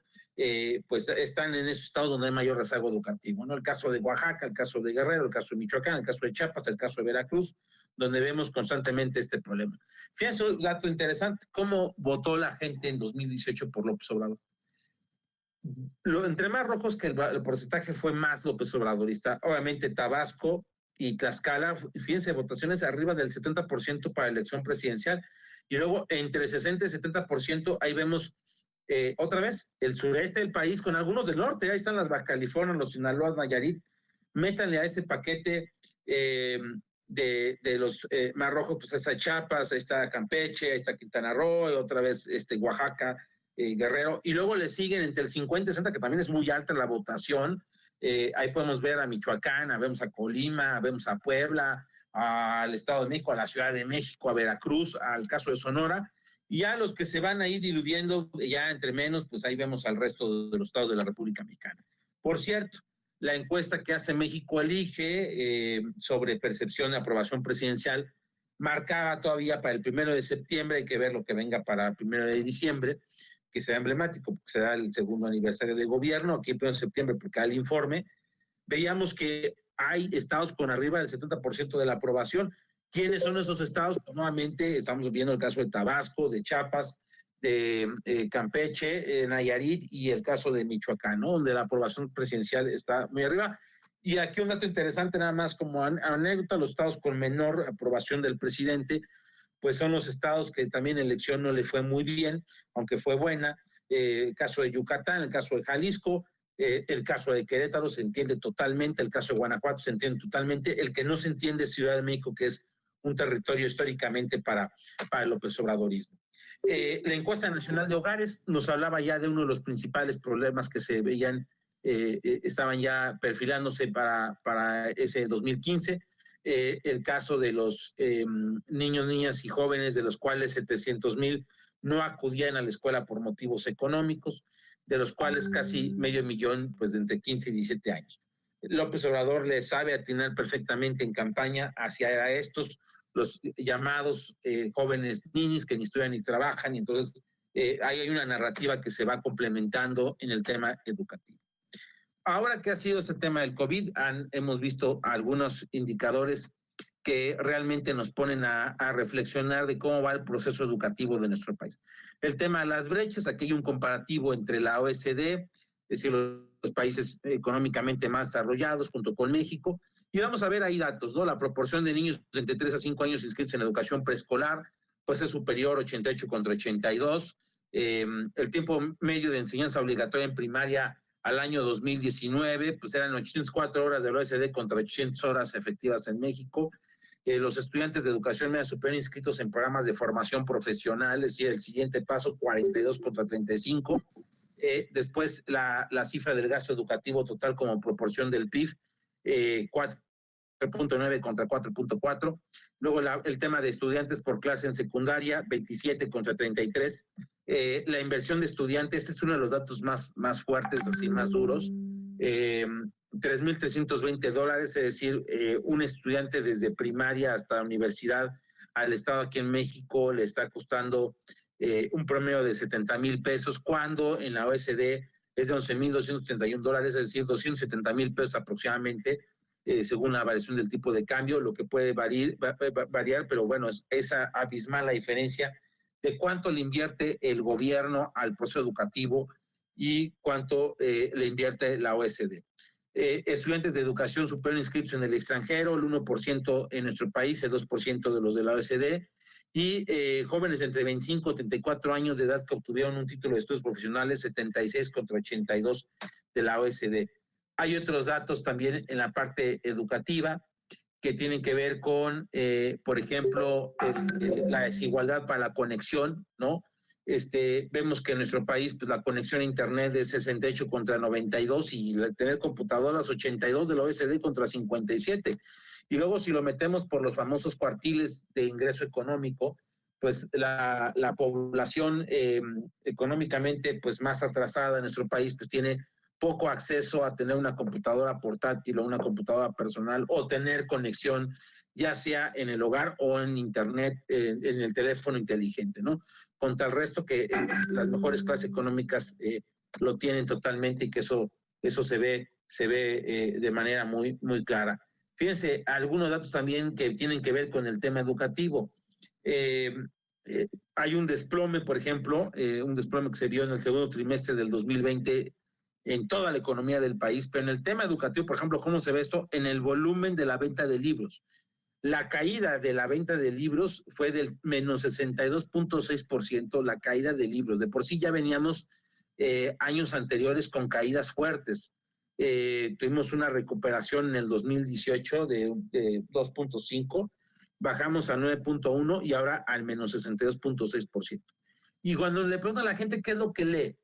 pues están en esos estados donde hay mayor rezago educativo, ¿no? El caso de Oaxaca, el caso de Guerrero, el caso de Michoacán, el caso de Chiapas, el caso de Veracruz, donde vemos constantemente este problema. Fíjense un dato interesante, cómo votó la gente en 2018 por López Obrador. Entre más rojos que el porcentaje fue más López Obradorista. Obviamente Tabasco y Tlaxcala, fíjense, votaciones arriba del 70% para la elección presidencial, y luego entre 60 y 70% ahí vemos otra vez el sureste del país con algunos del norte. Ahí están las Baja California, los Sinaloas, Nayarit. Métanle a este paquete de los más rojos, pues está Chiapas, ahí está Campeche, ahí está Quintana Roo, y otra vez Oaxaca, Guerrero, y luego le siguen entre el 50 y 60, que también es muy alta la votación. Ahí podemos ver a Michoacán, vemos a Colima, vemos a Puebla, al Estado de México, a la Ciudad de México, a Veracruz, al caso de Sonora, y ya los que se van ahí diluyendo, ya entre menos, pues ahí vemos al resto de los estados de la República Mexicana. Por cierto, la encuesta que hace México Elige sobre percepción de aprobación presidencial marcaba todavía para el 1 de septiembre, hay que ver lo que venga para el 1 de diciembre, que será emblemático, porque será el segundo aniversario de gobierno, aquí el 1 de septiembre, porque hay el informe, veíamos que hay estados con arriba del 70% de la aprobación. ¿Quiénes son esos estados? Pues nuevamente estamos viendo el caso de Tabasco, de Chiapas, de Campeche, Nayarit y el caso de Michoacán, ¿no? Donde la aprobación presidencial está muy arriba. Y aquí un dato interesante, nada más como anécdota, los estados con menor aprobación del presidente, pues son los estados que también en elección no le fue muy bien, aunque fue buena. El caso de Yucatán, el caso de Jalisco, el caso de Querétaro se entiende totalmente, el caso de Guanajuato se entiende totalmente, el que no se entiende es Ciudad de México, que es un territorio históricamente para el López Obradorismo. La encuesta nacional de hogares nos hablaba ya de uno de los principales problemas que se veían, estaban ya perfilándose para ese 2015, el caso de los niños, niñas y jóvenes, de los cuales 700,000 no acudían a la escuela por motivos económicos, de los cuales casi 500,000, pues de entre 15 y 17 años. López Obrador le sabe atinar perfectamente en campaña hacia estos, los llamados jóvenes ninis que ni estudian ni trabajan, y entonces ahí hay una narrativa que se va complementando en el tema educativo. Ahora que ha sido este tema del COVID, hemos visto algunos indicadores que realmente nos ponen a reflexionar de cómo va el proceso educativo de nuestro país. El tema de las brechas, aquí hay un comparativo entre la OECD, es decir, los países económicamente más desarrollados, junto con México, y vamos a ver ahí datos, ¿no? La proporción de niños entre 3 a 5 años inscritos en educación preescolar, pues es superior, 88 contra 82. El tiempo medio de enseñanza obligatoria en primaria al año 2019, pues eran 804 horas de la OECD contra 800 horas efectivas en México. Los estudiantes de educación media superior inscritos en programas de formación profesional, es decir, el siguiente paso, 42 contra 35. Después, la cifra del gasto educativo total como proporción del PIB, 4.9 contra 4.4. Luego, el tema de estudiantes por clase en secundaria, 27 contra 33. La inversión de estudiantes, este es uno de los datos más fuertes, así más duros. $3,320, es decir, un estudiante desde primaria hasta la universidad al Estado aquí en México le está costando un promedio de 70,000 pesos, cuando en la OECD es de $11,231, es decir, 270,000 pesos aproximadamente, según la variación del tipo de cambio, lo que puede variar, pero bueno, es esa abismal la diferencia de cuánto le invierte el gobierno al proceso educativo y cuánto le invierte la OECD. Estudiantes de educación superior inscritos en el extranjero, el 1% en nuestro país, el 2% de los de la OECD, y jóvenes entre 25 y 34 años de edad que obtuvieron un título de estudios profesionales, 76 contra 82 de la OECD. Hay otros datos también en la parte educativa que tienen que ver con, por ejemplo, la desigualdad para la conexión, ¿no? Vemos que en nuestro país pues, la conexión a internet es 68 contra 92 y tener computadoras 82 de la OECD contra 57. Y luego si lo metemos por los famosos cuartiles de ingreso económico, pues la población económicamente pues más atrasada en nuestro país pues tiene poco acceso a tener una computadora portátil o una computadora personal o tener conexión ya sea en el hogar o en internet, en el teléfono inteligente, ¿no? Contra el resto que las mejores clases económicas lo tienen totalmente y que eso se ve de manera muy, muy clara. Fíjense, algunos datos también que tienen que ver con el tema educativo. Hay un desplome, por ejemplo, un desplome que se vio en el segundo trimestre del 2020 en toda la economía del país, pero en el tema educativo, por ejemplo, ¿cómo se ve esto? En el volumen de la venta de libros. La caída de la venta de libros fue del menos 62.6%, la caída de libros. De por sí ya veníamos años anteriores con caídas fuertes. Tuvimos una recuperación en el 2018 de 2.5%, bajamos a 9.1% y ahora al menos 62.6%. Y cuando le preguntan a la gente qué es lo que lee,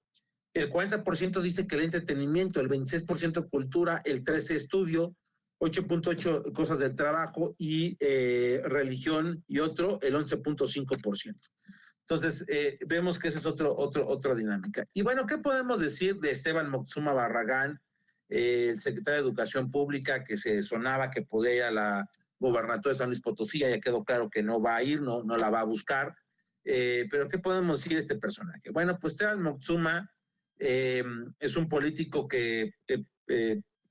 el 40% dice que el entretenimiento, el 26% cultura, el 13% estudio, 8.8% cosas del trabajo y religión y otro, el 11.5%. Entonces, vemos que esa es otra dinámica. Y bueno, ¿qué podemos decir de Esteban Moctezuma Barragán, el secretario de Educación Pública, que se sonaba que podía ir a la gobernatura de San Luis Potosí? Ya quedó claro que no va a ir, no la va a buscar. Pero ¿qué podemos decir de este personaje? Bueno, pues Esteban Moctezuma es un político que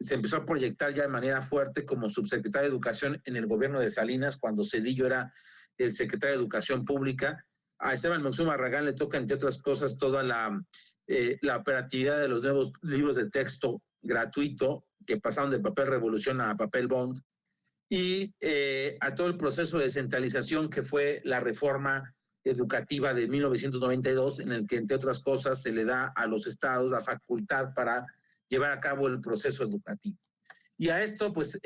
se empezó a proyectar ya de manera fuerte como subsecretario de Educación en el gobierno de Salinas, cuando Zedillo era el secretario de Educación Pública. A Esteban Moctezuma Barragán le toca, entre otras cosas, toda la operatividad de los nuevos libros de texto gratuito que pasaron de papel revolución a papel bond, y a todo el proceso de descentralización que fue la reforma educativa de 1992, en el que, entre otras cosas, se le da a los estados la facultad para llevar a cabo el proceso educativo. Y a esto, pues,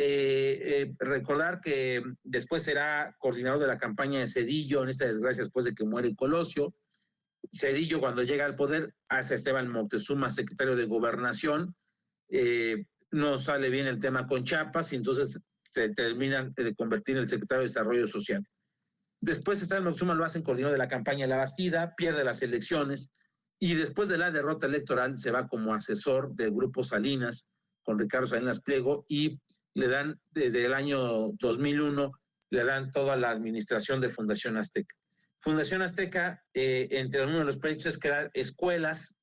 recordar que después será coordinador de la campaña de Zedillo, en esta desgracia después de que muere Colosio. Zedillo, cuando llega al poder, hace a Esteban Moctezuma secretario de Gobernación. No sale bien el tema con Chiapas y entonces se termina de convertir en el secretario de Desarrollo Social. Después Esteban Moctezuma lo hacen coordinador de la campaña de la Bastida, pierde las elecciones y después de la derrota electoral se va como asesor del Grupo Salinas con Ricardo Salinas Pliego y le dan desde el año 2001, le dan toda la administración de Fundación Azteca. Fundación Azteca, entre uno de los proyectos es crear escuelas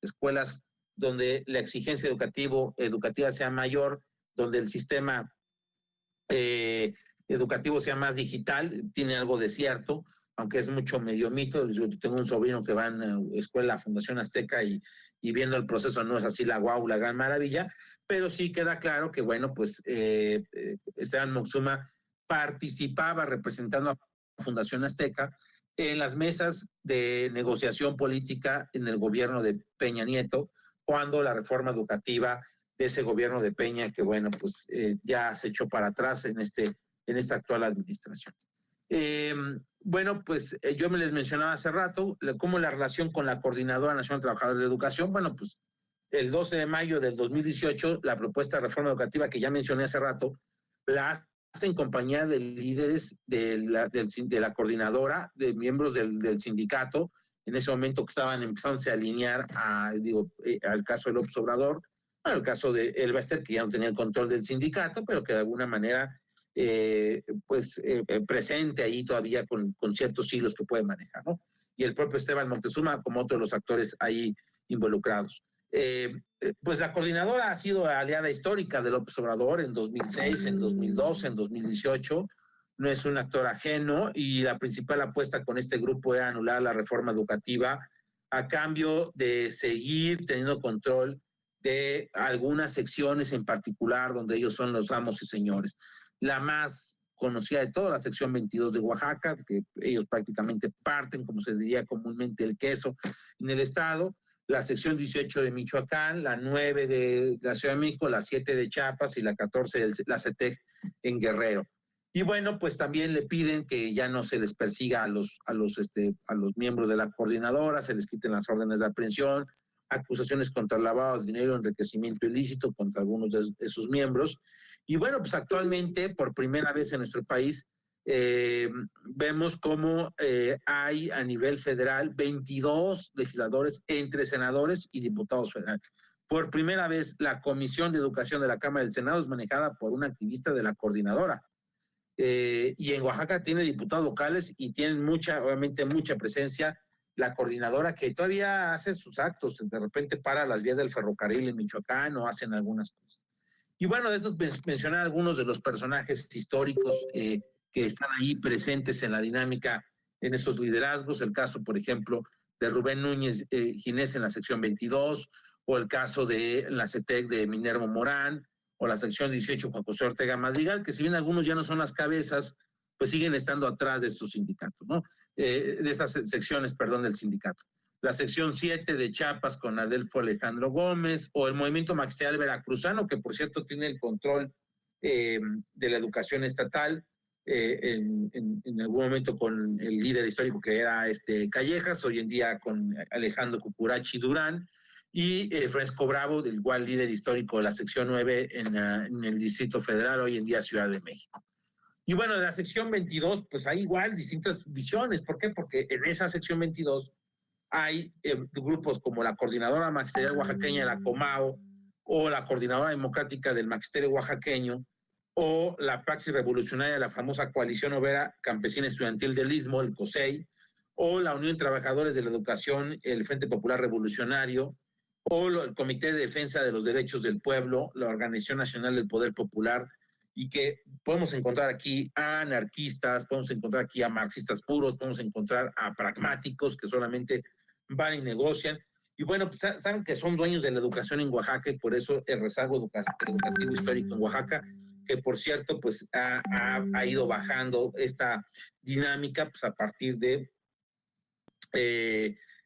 donde la exigencia educativa sea mayor, donde el sistema educativo sea más digital, tiene algo de cierto, aunque es mucho medio mito. Yo tengo un sobrino que va en la escuela Fundación Azteca y viendo el proceso no es así la guau, la gran maravilla, pero sí queda claro que, bueno, pues Esteban Moctezuma participaba representando a Fundación Azteca en las mesas de negociación política en el gobierno de Peña Nieto, cuando la reforma educativa de ese gobierno de Peña, que bueno, pues ya se echó para atrás en esta actual administración. Bueno, pues yo me les mencionaba hace rato cómo la relación con la Coordinadora Nacional de Trabajadores de Educación. Bueno, pues el 12 de mayo del 2018, la propuesta de reforma educativa que ya mencioné hace rato, la hace en compañía de líderes de la coordinadora, de miembros del sindicato, en ese momento que estaban empezando a alinear al caso de López Obrador, al caso de El Bester, que ya no tenía el control del sindicato, pero que de alguna manera presente ahí todavía con ciertos hilos que puede manejar, ¿no? Y el propio Esteban Moctezuma como otro de los actores ahí involucrados. Pues la coordinadora ha sido aliada histórica de López Obrador en 2006, en 2012, en 2018, no es un actor ajeno y la principal apuesta con este grupo era anular la reforma educativa a cambio de seguir teniendo control de algunas secciones en particular donde ellos son los amos y señores. La más conocida de todas, la sección 22 de Oaxaca, que ellos prácticamente parten, como se diría comúnmente, el queso en el estado, la sección 18 de Michoacán, la 9 de la Ciudad de México, la 7 de Chiapas y la 14 de la CETEC en Guerrero. Y bueno, pues también le piden que ya no se les persiga a los miembros de la coordinadora, se les quiten las órdenes de aprehensión, acusaciones contra lavado de dinero, enriquecimiento ilícito contra algunos de sus miembros. Y bueno, pues actualmente, por primera vez en nuestro país, vemos cómo hay a nivel federal 22 legisladores entre senadores y diputados federales. Por primera vez, la Comisión de Educación de la Cámara del Senado es manejada por una activista de la coordinadora. Y en Oaxaca tiene diputados locales y tienen obviamente mucha presencia la coordinadora, que todavía hace sus actos, de repente para las vías del ferrocarril en Michoacán o hacen algunas cosas. Y bueno, de esto mencionar algunos de los personajes históricos que están ahí presentes en la dinámica en estos liderazgos, el caso, por ejemplo, de Rubén Núñez Ginés en la sección 22, o el caso de la CETEC de Minervo Morán, o la sección 18 Juan José Ortega Madrigal, que si bien algunos ya no son las cabezas, pues siguen estando atrás de estos sindicatos, ¿no? De estas secciones, perdón, del sindicato. La sección 7 de Chiapas con Adelfo Alejandro Gómez, o el movimiento magisterial veracruzano, que por cierto tiene el control de la educación estatal, en algún momento con el líder histórico que era Callejas, hoy en día con Alejandro Cucurachi Durán, y Fresco Bravo, del igual líder histórico de la sección 9 en el Distrito Federal, hoy en día Ciudad de México. Y bueno, de la sección 22, pues hay igual distintas visiones. ¿Por qué? Porque en esa sección 22 hay grupos como la Coordinadora Magisterial Oaxaqueña, la COMAO, o la Coordinadora Democrática del Magisterio Oaxaqueño, o la Praxis Revolucionaria, la famosa Coalición Obrera Campesina Estudiantil del Istmo, el COSEI, o la Unión de Trabajadores de la Educación, el Frente Popular Revolucionario, o el Comité de Defensa de los Derechos del Pueblo, la Organización Nacional del Poder Popular, y que podemos encontrar aquí a anarquistas, podemos encontrar aquí a marxistas puros, podemos encontrar a pragmáticos que solamente van y negocian. Y bueno, pues saben que son dueños de la educación en Oaxaca y por eso el rezago educativo histórico en Oaxaca, que por cierto, pues ha ido bajando esta dinámica pues a partir de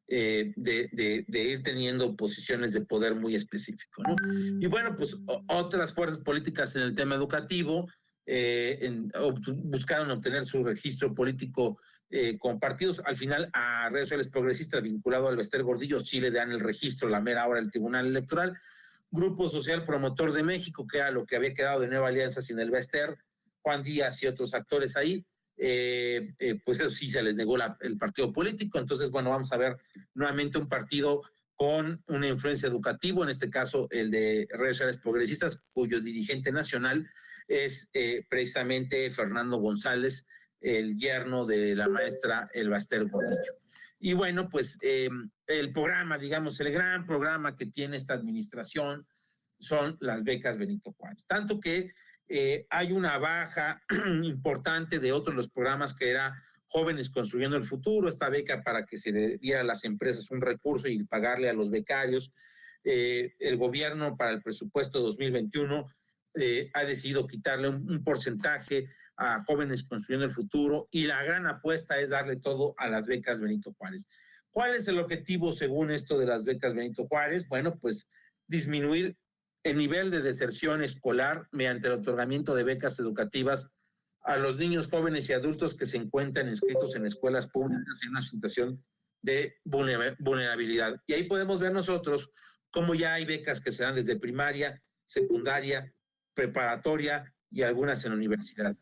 ir teniendo posiciones de poder muy específico, ¿no? Y bueno, pues otras fuerzas políticas en el tema educativo buscaron obtener su registro político con partidos. Al final, a redes sociales progresistas vinculado al Bester Gordillo sí le dan el registro la mera hora del Tribunal Electoral. Grupo Social Promotor de México, que era lo que había quedado de Nueva Alianza sin el Bester, Juan Díaz y otros actores ahí, pues eso sí se les negó el partido político. Entonces, bueno, vamos a ver nuevamente un partido con una influencia educativa, en este caso el de Redes Sociales Progresistas, cuyo dirigente nacional es precisamente Fernando González, el yerno de la maestra Elba Ester Gordillo. Y bueno, pues el programa, digamos, el gran programa que tiene esta administración son las becas Benito Juárez. Tanto que hay una baja importante de otros de los programas que era Jóvenes Construyendo el Futuro, esta beca para que se le diera a las empresas un recurso y pagarle a los becarios. El gobierno para el presupuesto 2021 ha decidido quitarle un porcentaje a Jóvenes Construyendo el Futuro y la gran apuesta es darle todo a las becas Benito Juárez. ¿Cuál es el objetivo según esto de las becas Benito Juárez? Bueno, pues disminuir el nivel de deserción escolar mediante el otorgamiento de becas educativas a los niños, jóvenes y adultos que se encuentran inscritos en escuelas públicas en una situación de vulnerabilidad. Y ahí podemos ver nosotros cómo ya hay becas que se dan desde primaria, secundaria, preparatoria y algunas en la universidad.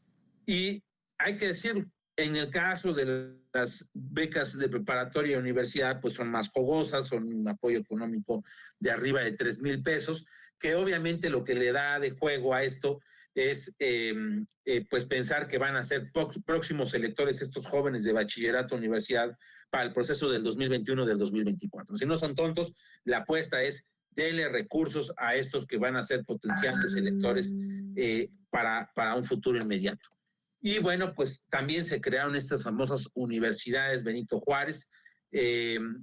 Y hay que decir, en el caso de las becas de preparatoria y universidad, pues son más jugosas, son un apoyo económico de arriba de 3,000 pesos, que obviamente lo que le da de juego a esto es pues pensar que van a ser próximos electores estos jóvenes de bachillerato, universidad, para el proceso del 2021, del 2024. Si no son tontos, la apuesta es darle recursos a estos que van a ser potenciales electores para un futuro inmediato. Y bueno, pues también se crearon estas famosas universidades Benito Juárez,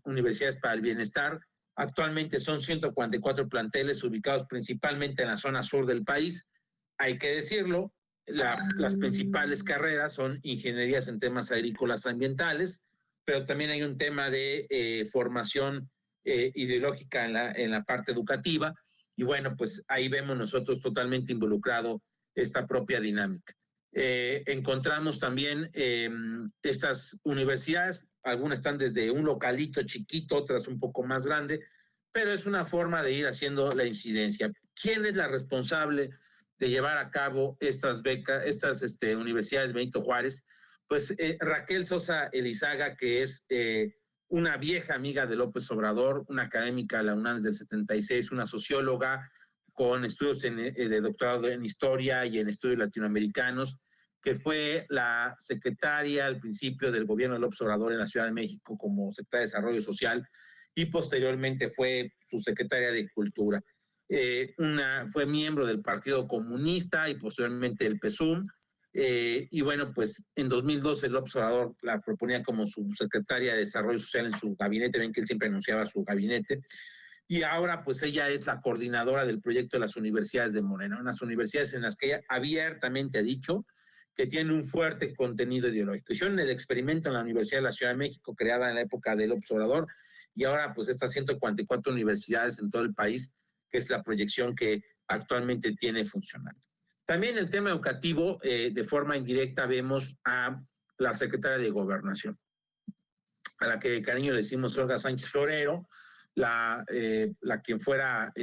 universidades para el bienestar. Actualmente son 144 planteles ubicados principalmente en la zona sur del país. Hay que decirlo, las principales carreras son ingenierías en temas agrícolas ambientales, pero también hay un tema de formación ideológica en la parte educativa. Y bueno, pues ahí vemos nosotros totalmente involucrado esta propia dinámica. Encontramos también estas universidades, algunas están desde un localito chiquito, otras un poco más grande, pero es una forma de ir haciendo la incidencia. ¿Quién es la responsable de llevar a cabo estas becas, estas universidades Benito Juárez? Pues Raquel Sosa Elizaga, que es una vieja amiga de López Obrador, una académica de la UNAM desde el 76, una socióloga con estudios de doctorado en historia y en estudios latinoamericanos, que fue la secretaria al principio del gobierno de López Obrador en la Ciudad de México como secretaria de Desarrollo Social y posteriormente fue su secretaria de Cultura. Fue miembro del Partido Comunista y posteriormente del PSUM. Y bueno, pues en 2012 López Obrador la proponía como su secretaria de Desarrollo Social en su gabinete, ven que él siempre anunciaba su gabinete. Y ahora pues ella es la coordinadora del proyecto de las universidades de Morena, unas universidades en las que ella abiertamente ha dicho que tienen un fuerte contenido ideológico. Hicieron el experimento en la Universidad de la Ciudad de México, creada en la época de López Obrador, y ahora pues estas 144 universidades en todo el país, que es la proyección que actualmente tiene funcionando. También el tema educativo, de forma indirecta vemos a la secretaria de Gobernación, a la que de cariño le decimos Olga Sánchez Florero, la quien fuera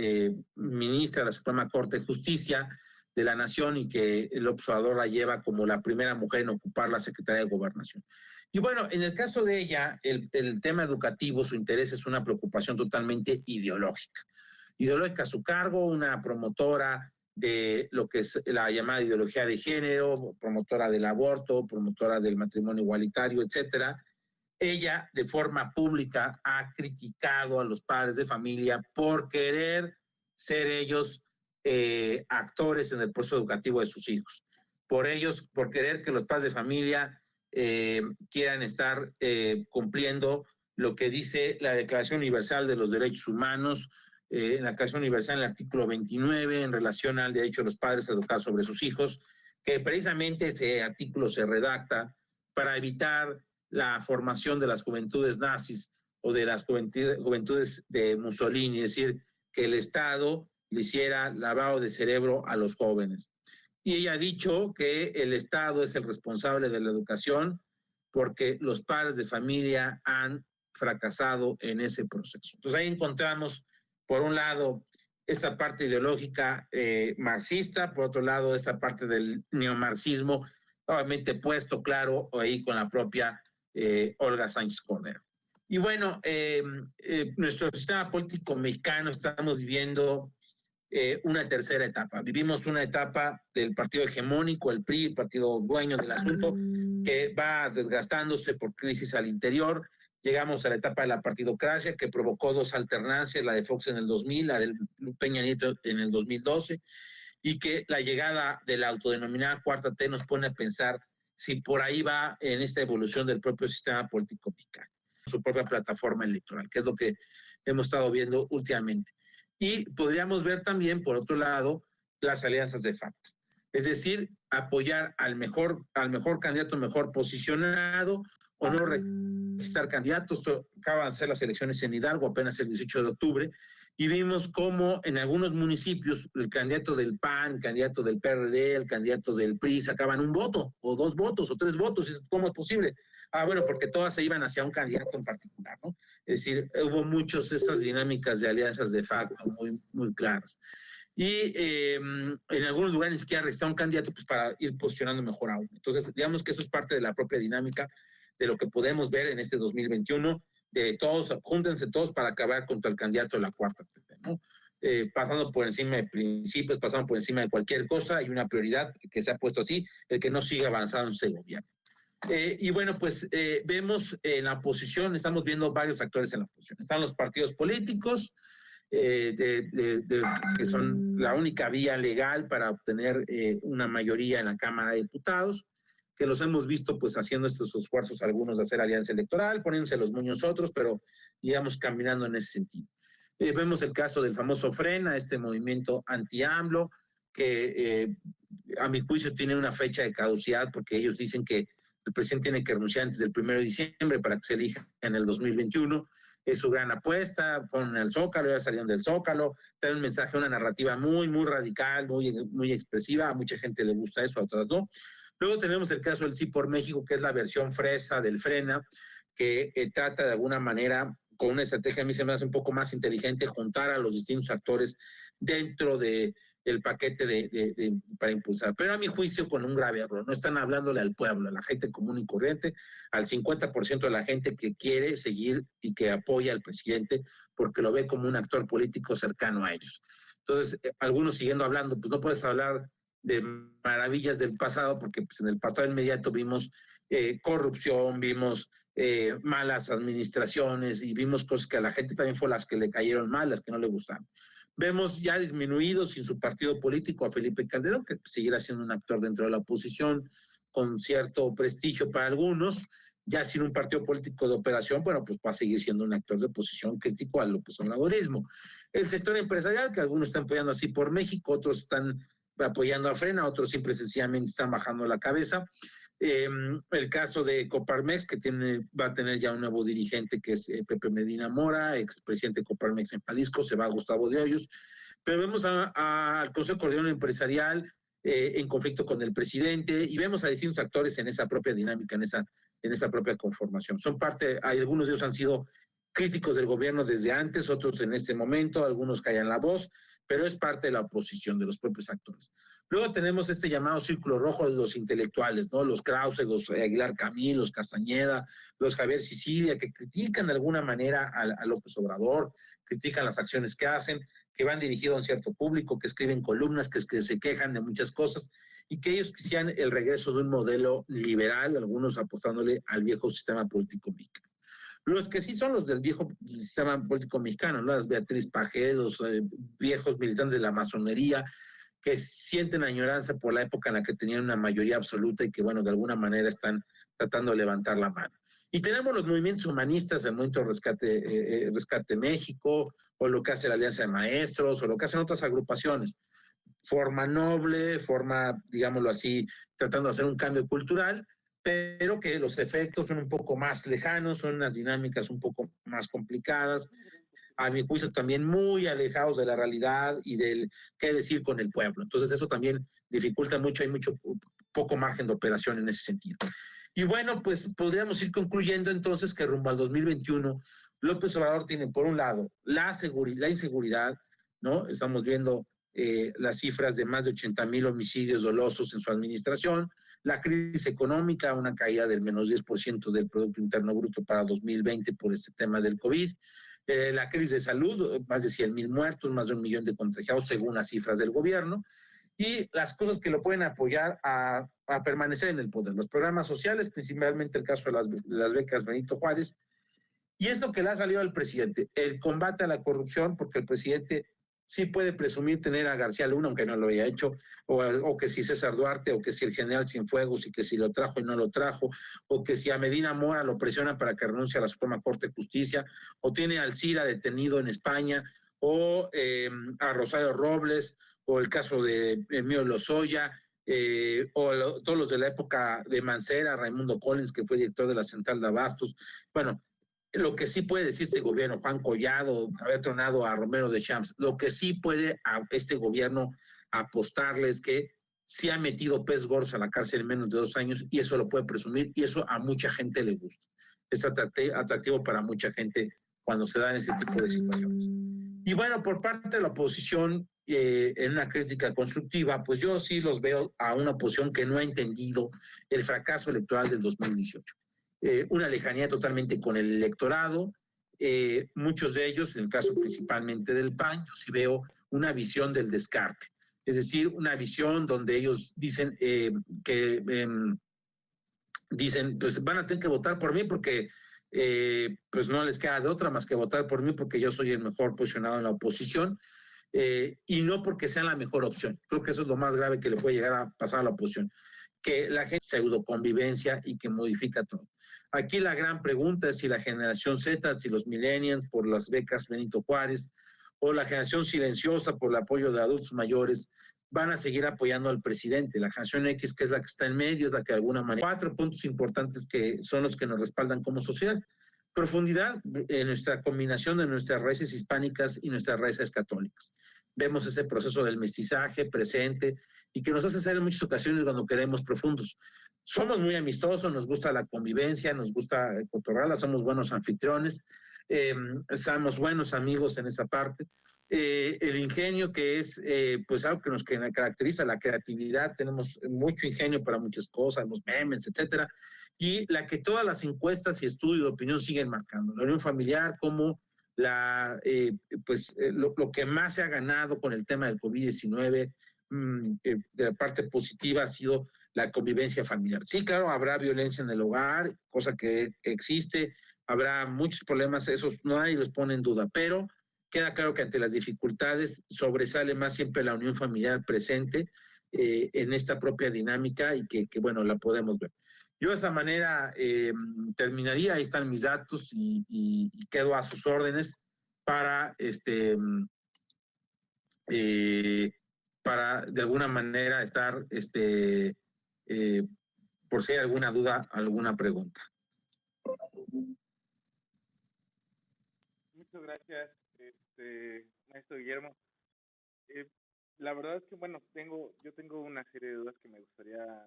ministra de la Suprema Corte de Justicia de la Nación y que el observador la lleva como la primera mujer en ocupar la Secretaría de Gobernación. Y bueno, en el caso de ella, el tema educativo, su interés es una preocupación totalmente ideológica. Ideológica a su cargo, una promotora de lo que es la llamada ideología de género, promotora del aborto, promotora del matrimonio igualitario, etcétera. Ella de forma pública ha criticado a los padres de familia por querer ser ellos actores en el proceso educativo de sus hijos, por querer que los padres de familia quieran estar cumpliendo lo que dice la Declaración Universal de los Derechos Humanos, en la Declaración Universal en el artículo 29 en relación al derecho de los padres a educar sobre sus hijos, que precisamente ese artículo se redacta para evitar la formación de las juventudes nazis o de las juventudes de Mussolini, es decir, que el Estado le hiciera lavado de cerebro a los jóvenes. Y ella ha dicho que el Estado es el responsable de la educación porque los padres de familia han fracasado en ese proceso. Entonces ahí encontramos, por un lado, esta parte ideológica marxista, por otro lado, esta parte del neomarxismo obviamente puesto claro ahí con la propia Olga Sánchez Cordero. Y bueno, nuestro sistema político mexicano estamos viviendo una tercera etapa. Vivimos una etapa del partido hegemónico, el PRI, el partido dueño del asunto, que va desgastándose por crisis al interior. Llegamos a la etapa de la partidocracia, que provocó dos alternancias, la de Fox en el 2000, la de Peña Nieto en el 2012, y que la llegada de la autodenominada Cuarta T nos pone a pensar si por ahí va en esta evolución del propio sistema político mexicano, su propia plataforma electoral, que es lo que hemos estado viendo últimamente. Y podríamos ver también, por otro lado, las alianzas de facto. Es decir, apoyar al mejor candidato, mejor posicionado, o no registrar candidatos. Acaban de ser las elecciones en Hidalgo, apenas el 18 de octubre, y vimos cómo en algunos municipios el candidato del PAN, el candidato del PRD, el candidato del PRI sacaban un voto, o 2 votos, o 3 votos. ¿Cómo es posible? Bueno, porque todas se iban hacia un candidato en particular, ¿no? Es decir, hubo muchas estas dinámicas de alianzas de facto muy, muy claras. Y en algunos lugares ni siquiera registraron un candidato pues, para ir posicionando mejor aún. Entonces, digamos que eso es parte de la propia dinámica de lo que podemos ver en este 2021, de todos, júntense todos para acabar contra el candidato de la Cuarta T, ¿no? Pasando por encima de principios, pasando por encima de cualquier cosa, hay una prioridad que se ha puesto así, el que no siga avanzando ese gobierno. Y bueno, pues vemos en la oposición, estamos viendo varios actores en la oposición. Están los partidos políticos, que son la única vía legal para obtener una mayoría en la Cámara de Diputados, que los hemos visto pues haciendo estos esfuerzos algunos de hacer alianza electoral, poniéndose los moños otros, pero digamos caminando en ese sentido. Vemos el caso del famoso Frena, este movimiento anti-AMLO, que a mi juicio tiene una fecha de caducidad porque ellos dicen que el presidente tiene que renunciar antes del 1 de diciembre para que se elija en el 2021. Es su gran apuesta, ponen el Zócalo, ya salieron del Zócalo, traen un mensaje, una narrativa muy, muy radical, muy, muy expresiva, a mucha gente le gusta eso, a otras no. Luego tenemos el caso del Sí por México, que es la versión fresa del Frena, que trata de alguna manera, con una estrategia a mí se me hace un poco más inteligente, juntar a los distintos actores dentro del paquete para impulsar. Pero a mi juicio con un grave error, no están hablándole al pueblo, a la gente común y corriente, al 50% de la gente que quiere seguir y que apoya al presidente porque lo ve como un actor político cercano a ellos. Entonces, algunos siguiendo hablando, pues no puedes hablar de maravillas del pasado, porque pues, en el pasado inmediato vimos corrupción, vimos malas administraciones y vimos cosas que a la gente también fue las que le cayeron mal, las que no le gustaron. Vemos ya disminuido sin su partido político a Felipe Calderón, que seguirá siendo un actor dentro de la oposición con cierto prestigio para algunos, ya sin un partido político de operación, bueno, pues va a seguir siendo un actor de oposición crítico al López Obradorismo. El sector empresarial, que algunos están apoyando así por México, otros están apoyando a Frena, otros simple y sencillamente están bajando la cabeza. El caso de Coparmex, que va a tener ya un nuevo dirigente que es Pepe Medina Mora, expresidente de Coparmex en Jalisco, se va a Gustavo de Hoyos. Pero vemos al Consejo de Coordinación Empresarial en conflicto con el presidente y vemos a distintos actores en esa propia dinámica, en esa propia conformación. Algunos de ellos han sido críticos del gobierno desde antes, otros en este momento, algunos callan la voz, pero es parte de la oposición, de los propios actores. Luego tenemos este llamado círculo rojo de los intelectuales, ¿no? Los Krause, los Aguilar Camín, los Castañeda, los Javier Sicilia, que critican de alguna manera a López Obrador, critican las acciones que hacen, que van dirigidos a un cierto público, que escriben columnas, que se quejan de muchas cosas, y que ellos quisieran el regreso de un modelo liberal, algunos apostándole al viejo sistema político mexicano. Los que sí son los del viejo sistema político mexicano, ¿no? Las Beatriz Pajé, los viejos militantes de la masonería, que sienten añoranza por la época en la que tenían una mayoría absoluta y que, bueno, de alguna manera están tratando de levantar la mano. Y tenemos los movimientos humanistas, el Movimiento Rescate México, o lo que hace la Alianza de Maestros, o lo que hacen otras agrupaciones. Forma noble, forma, digámoslo así, tratando de hacer un cambio cultural, pero que los efectos son un poco más lejanos, son unas dinámicas un poco más complicadas, a mi juicio también muy alejados de la realidad y del qué decir con el pueblo. Entonces eso también dificulta mucho, hay poco margen de operación en ese sentido. Y bueno, pues podríamos ir concluyendo entonces que rumbo al 2021, López Obrador tiene por un lado la inseguridad, ¿no? Estamos viendo las cifras de más de 80,000 homicidios dolosos en su administración, la crisis económica, una caída del menos 10% del Producto Interno Bruto para 2020 por este tema del COVID, la crisis de salud, más de 100,000 muertos, más de 1 millón de contagiados según las cifras del gobierno, y las cosas que lo pueden apoyar a permanecer en el poder. Los programas sociales, principalmente el caso de las becas Benito Juárez, y esto que le ha salido al presidente, el combate a la corrupción, porque el presidente sí puede presumir tener a García Luna, aunque no lo haya hecho, o que si César Duarte, o que si el general Cienfuegos, y que si lo trajo y no lo trajo, o que si a Medina Mora lo presiona para que renuncie a la Suprema Corte de Justicia, o tiene al Cira detenido en España, o a Rosario Robles, o el caso de Emilio Lozoya, todos los de la época de Mancera, Raimundo Collins, que fue director de la Central de Abastos. Bueno, lo que sí puede decir este gobierno, Juan Collado, haber tronado a Romero de Champs, lo que sí puede a este gobierno apostarle es que sí ha metido pez gordos a la cárcel en menos de 2 años, y eso lo puede presumir, y eso a mucha gente le gusta. Es atractivo para mucha gente cuando se dan ese tipo de situaciones. Y bueno, por parte de la oposición, en una crítica constructiva, pues yo sí los veo a una oposición que no ha entendido el fracaso electoral del 2018. Una lejanía totalmente con el electorado, muchos de ellos, en el caso principalmente del PAN, yo sí veo una visión del descarte, es decir, una visión donde ellos dicen dicen, pues van a tener que votar por mí porque pues no les queda de otra más que votar por mí porque yo soy el mejor posicionado en la oposición, y no porque sea la mejor opción. Creo que eso es lo más grave que le puede llegar a pasar a la oposición, que la gente pseudo convivencia y que modifica todo. Aquí la gran pregunta es si la generación Z, si los millennials por las becas Benito Juárez, o la generación silenciosa por el apoyo de adultos mayores, van a seguir apoyando al presidente. La generación X, que es la que está en medio, es la que de alguna manera... 4 puntos importantes que son los que nos respaldan como sociedad. Profundidad en nuestra combinación de nuestras raíces hispánicas y nuestras raíces católicas. Vemos ese proceso del mestizaje presente y que nos hace ser en muchas ocasiones cuando queremos profundos. Somos muy amistosos, nos gusta la convivencia, nos gusta cotorrarla, somos buenos anfitriones, somos buenos amigos en esa parte. El ingenio, que es pues algo que nos caracteriza, la creatividad, tenemos mucho ingenio para muchas cosas, los memes, etcétera, y la que todas las encuestas y estudios de opinión siguen marcando. La unión familiar como lo que más se ha ganado con el tema del COVID-19, de la parte positiva ha sido la convivencia familiar. Sí, claro, habrá violencia en el hogar, cosa que existe, habrá muchos problemas, esos nadie los pone en duda, pero queda claro que ante las dificultades sobresale más siempre la unión familiar presente en esta propia dinámica y que bueno, la podemos ver. Yo de esa manera terminaría, ahí están mis datos y quedo a sus órdenes para para de alguna manera estar por si hay alguna duda, alguna pregunta. Muchas gracias, maestro Guillermo. La verdad es que, bueno, yo tengo una serie de dudas que me gustaría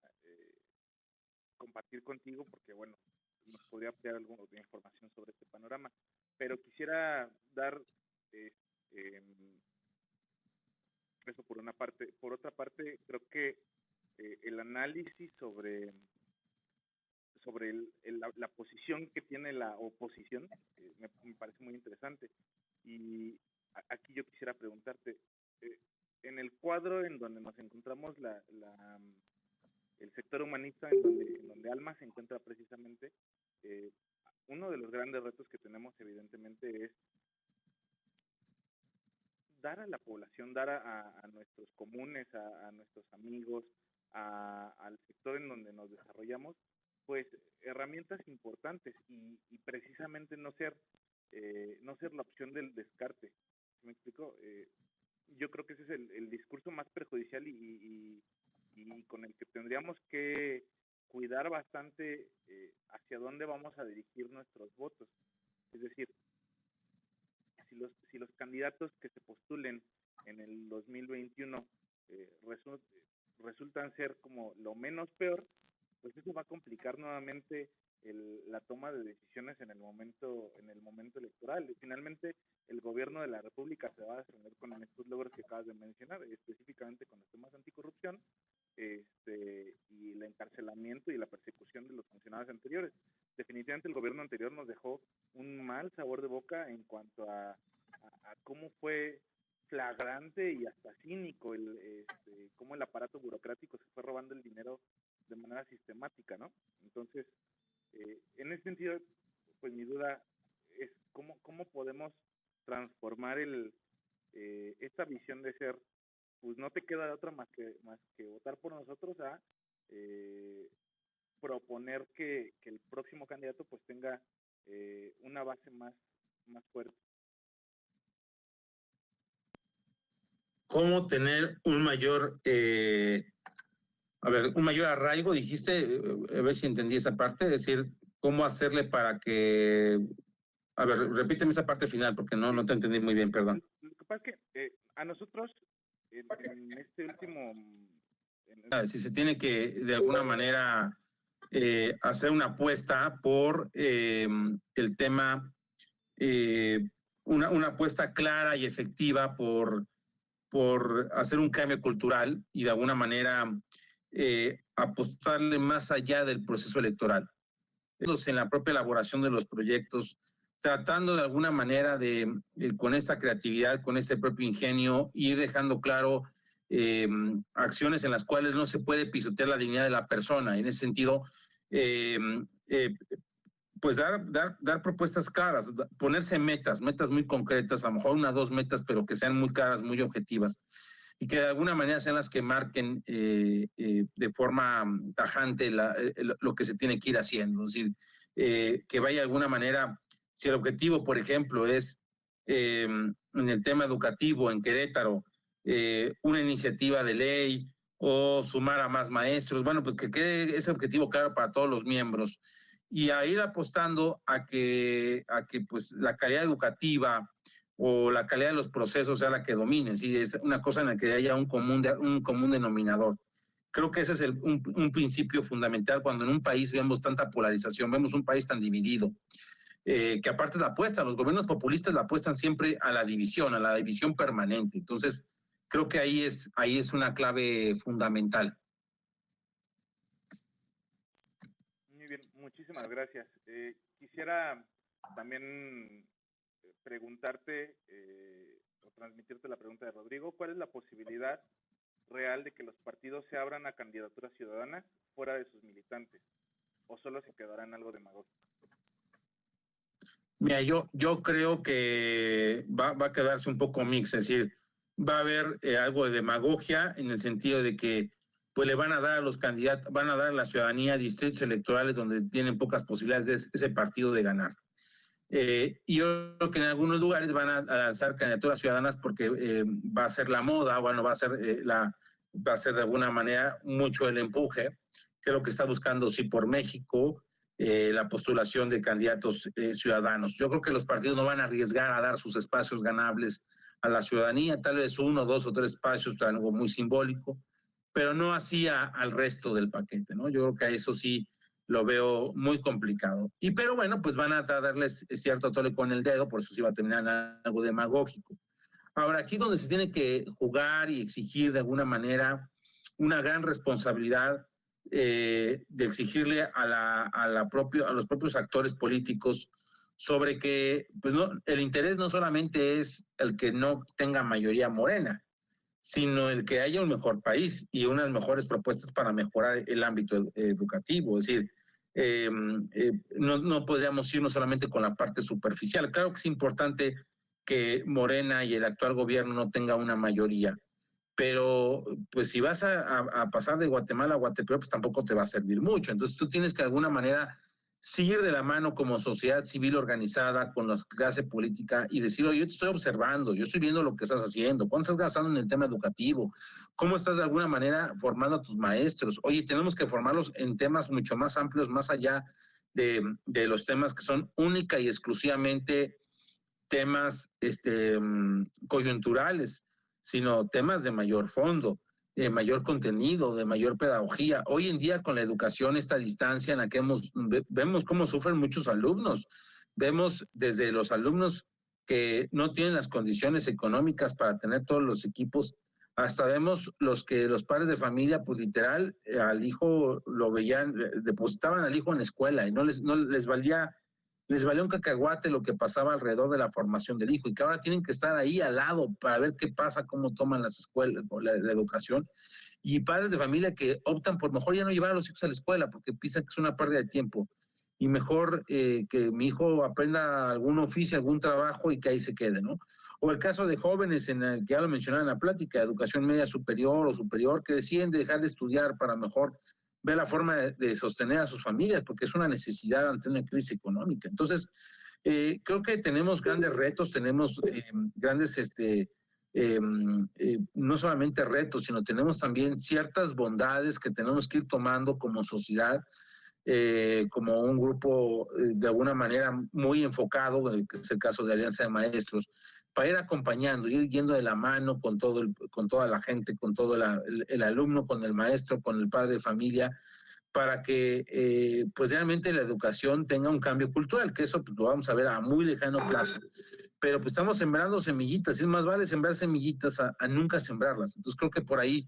compartir contigo porque, bueno, nos podría ampliar alguna información sobre este panorama, pero quisiera dar eso por una parte. Por otra parte, creo que el análisis sobre la posición que tiene la oposición me parece muy interesante. Y aquí yo quisiera preguntarte, en el cuadro en donde nos encontramos el sector humanista, en donde Alma se encuentra precisamente, uno de los grandes retos que tenemos evidentemente es dar a la población, dar a nuestros comunes, a nuestros amigos, al sector en donde nos desarrollamos, pues herramientas importantes y precisamente no ser la opción del descarte. ¿Me explico? Yo creo que ese es el discurso más perjudicial y con el que tendríamos que cuidar bastante hacia dónde vamos a dirigir nuestros votos. Es decir, si los candidatos que se postulen en el 2021 resultan ser como lo menos peor, pues eso va a complicar nuevamente la toma de decisiones en el momento electoral. Y finalmente, el gobierno de la República se va a defender con estos logros que acabas de mencionar, específicamente con los temas anticorrupción, y el encarcelamiento y la persecución de los funcionarios anteriores. Definitivamente el gobierno anterior nos dejó un mal sabor de boca en cuanto a cómo fue flagrante y hasta cínico cómo el aparato burocrático se fue robando el dinero de manera sistemática, ¿no? Entonces, en ese sentido, pues mi duda es cómo podemos transformar esta visión de ser, pues no te queda de otra más que votar por nosotros, a proponer que el próximo candidato pues tenga una base más fuerte. ¿Cómo tener un mayor arraigo, dijiste? A ver si entendí esa parte, es decir, ¿cómo hacerle para que... A ver, repíteme esa parte final, porque no te entendí muy bien, perdón. Lo que pasa es que a nosotros, en este último... Si se tiene que, de alguna manera, hacer una apuesta por el tema, una apuesta clara y efectiva por hacer un cambio cultural y de alguna manera apostarle más allá del proceso electoral. En la propia elaboración de los proyectos, tratando de alguna manera con esta creatividad, con este propio ingenio, ir dejando claro acciones en las cuales no se puede pisotear la dignidad de la persona. En ese sentido, pues dar propuestas claras, ponerse metas muy concretas, a lo mejor 1 o 2 metas, pero que sean muy claras, muy objetivas, y que de alguna manera sean las que marquen de forma tajante lo que se tiene que ir haciendo. Es decir, que vaya de alguna manera, si el objetivo, por ejemplo, es en el tema educativo en Querétaro, una iniciativa de ley o sumar a más maestros, bueno, pues que quede ese objetivo claro para todos los miembros, y a ir apostando a que pues la calidad educativa o la calidad de los procesos sea la que domine, ¿sí? Es una cosa en la que haya un común denominador. Creo que ese es un principio fundamental cuando en un país vemos tanta polarización, vemos un país tan dividido, que aparte la apuesta, los gobiernos populistas la apuestan siempre a la división permanente. Entonces, creo que ahí es una clave fundamental. Muy bien, muchísimas gracias. Quisiera también preguntarte o transmitirte la pregunta de Rodrigo. ¿Cuál es la posibilidad real de que los partidos se abran a candidaturas ciudadanas fuera de sus militantes? ¿O solo se quedará en algo demagógico? Mira, yo creo que va a quedarse un poco mix, es decir, va a haber algo de demagogia en el sentido de que pues le van a dar a los candidatos, van a dar a la ciudadanía distritos electorales donde tienen pocas posibilidades de ese partido de ganar. Y yo creo que en algunos lugares van a lanzar candidaturas ciudadanas porque va a ser la moda, bueno, va a ser de alguna manera mucho el empuje, que es lo que está buscando Sí por México, la postulación de candidatos ciudadanos. Yo creo que los partidos no van a arriesgar a dar sus espacios ganables a la ciudadanía, tal vez 1, 2 o 3 espacios, algo muy simbólico, pero no así al resto del paquete, ¿no? Yo creo que a eso sí lo veo muy complicado. Pero bueno, pues van a darles cierto tole con el dedo, por eso sí va a terminar algo demagógico. Ahora, aquí donde se tiene que jugar y exigir de alguna manera una gran responsabilidad de exigirle a los propios actores políticos sobre que pues el interés no solamente es el que no tenga mayoría morena, sino el que haya un mejor país y unas mejores propuestas para mejorar el ámbito educativo. Es decir, no podríamos irnos solamente con la parte superficial. Claro que es importante que Morena y el actual gobierno no tengan una mayoría, pero pues si vas a pasar de Guatemala a Guatepeor, pues tampoco te va a servir mucho. Entonces tú tienes que de alguna manera seguir de la mano como sociedad civil organizada con la clase política y decir, oye, yo te estoy observando, yo estoy viendo lo que estás haciendo, cuánto estás gastando en el tema educativo, cómo estás de alguna manera formando a tus maestros. Oye, tenemos que formarlos en temas mucho más amplios, más allá de los temas que son única y exclusivamente temas coyunturales, sino temas de mayor fondo. mayor contenido, de mayor pedagogía. Hoy en día con la educación, esta distancia en la que vemos cómo sufren muchos alumnos. Vemos desde los alumnos que no tienen las condiciones económicas para tener todos los equipos, hasta vemos los padres de familia, pues literal, al hijo lo veían, depositaban al hijo en la escuela y no les valía un cacahuate lo que pasaba alrededor de la formación del hijo, y que ahora tienen que estar ahí al lado para ver qué pasa, cómo toman las escuelas, la educación, y padres de familia que optan por mejor ya no llevar a los hijos a la escuela porque piensan que es una pérdida de tiempo, y mejor que mi hijo aprenda algún oficio, algún trabajo y que ahí se quede, ¿no? O el caso de jóvenes, en el que ya lo mencionaba en la plática, educación media superior o superior, que deciden dejar de estudiar para mejor ver la forma de sostener a sus familias, porque es una necesidad ante una crisis económica. Entonces, creo que tenemos grandes retos, tenemos grandes, no solamente retos, sino tenemos también ciertas bondades que tenemos que ir tomando como sociedad, como un grupo de alguna manera muy enfocado, que es el caso de Alianza de Maestros, para ir acompañando, ir yendo de la mano con toda la gente, con todo el alumno, con el maestro, con el padre de familia, para que pues realmente la educación tenga un cambio cultural, que eso pues, lo vamos a ver a muy lejano plazo. Pero pues estamos sembrando semillitas, y es más vale sembrar semillitas a nunca sembrarlas. Entonces creo que por ahí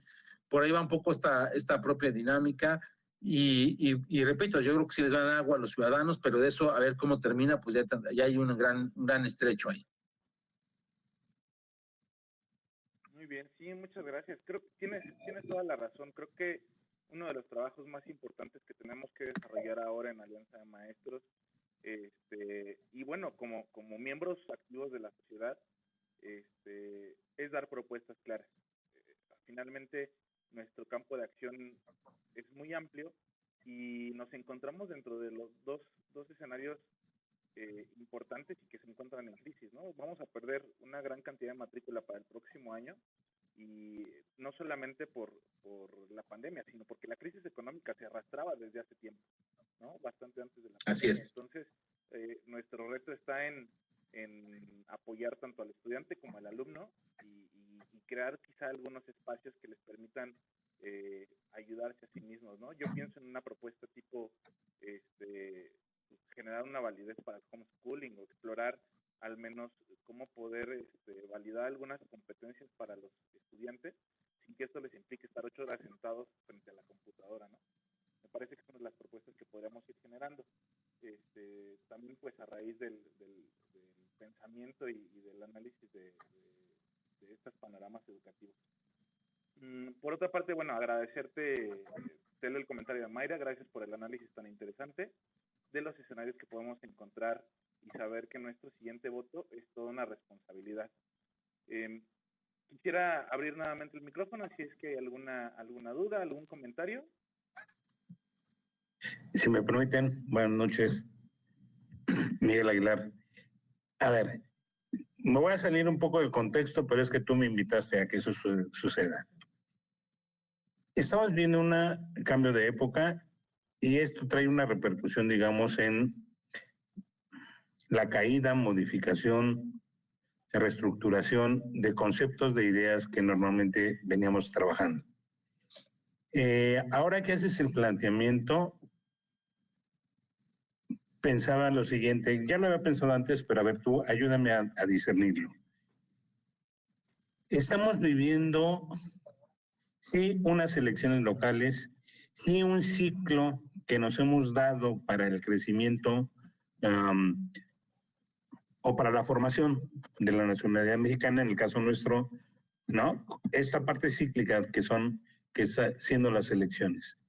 va un poco esta propia dinámica. Y repito, yo creo que sí les van a dar agua a los ciudadanos, pero de eso a ver cómo termina, pues ya hay un gran estrecho ahí. Muy bien, sí, muchas gracias. Creo que tienes toda la razón. Creo que uno de los trabajos más importantes que tenemos que desarrollar ahora en Alianza de Maestros, y bueno, como miembros activos de la sociedad, es dar propuestas claras. Finalmente, nuestro campo de acción es muy amplio y nos encontramos dentro de los dos escenarios importantes y que se encuentran en crisis, ¿no? Vamos a perder una gran cantidad de matrícula para el próximo año, y no solamente por la pandemia, sino porque la crisis económica se arrastraba desde hace tiempo, ¿no? Bastante antes de la pandemia. Así es. Entonces, nuestro reto está en apoyar tanto al estudiante como al alumno y crear quizá algunos espacios que les permitan ayudarse a sí mismos, ¿no? Yo pienso en una propuesta tipo generar una validez para el homeschooling, o explorar al menos cómo poder validar algunas competencias para los estudiantes sin que esto les implique estar 8 horas sentados frente a la computadora, ¿no? Me parece que son las propuestas que podríamos ir generando. También pues a raíz del pensamiento y del análisis de estos panoramas educativos. Por otra parte, bueno, agradecerte, Telo, el comentario de Mayra, gracias por el análisis tan interesante de los escenarios que podemos encontrar y saber que nuestro siguiente voto es toda una responsabilidad. Quisiera abrir nuevamente el micrófono si es que hay alguna duda, algún comentario. Si me permiten, buenas noches, Miguel Aguilar. A ver, me voy a salir un poco del contexto, pero es que tú me invitaste a que eso suceda. Estamos viendo un cambio de época y esto trae una repercusión, digamos, en la caída, modificación, reestructuración de conceptos, de ideas que normalmente veníamos trabajando. Ahora que haces el planteamiento, pensaba lo siguiente, ya lo había pensado antes, pero a ver tú, ayúdame a discernirlo. Estamos viviendo, sí, unas elecciones locales, sí, un ciclo que nos hemos dado para el crecimiento o para la formación de la nacionalidad mexicana, en el caso nuestro, ¿no? Esta parte cíclica que está siendo las elecciones.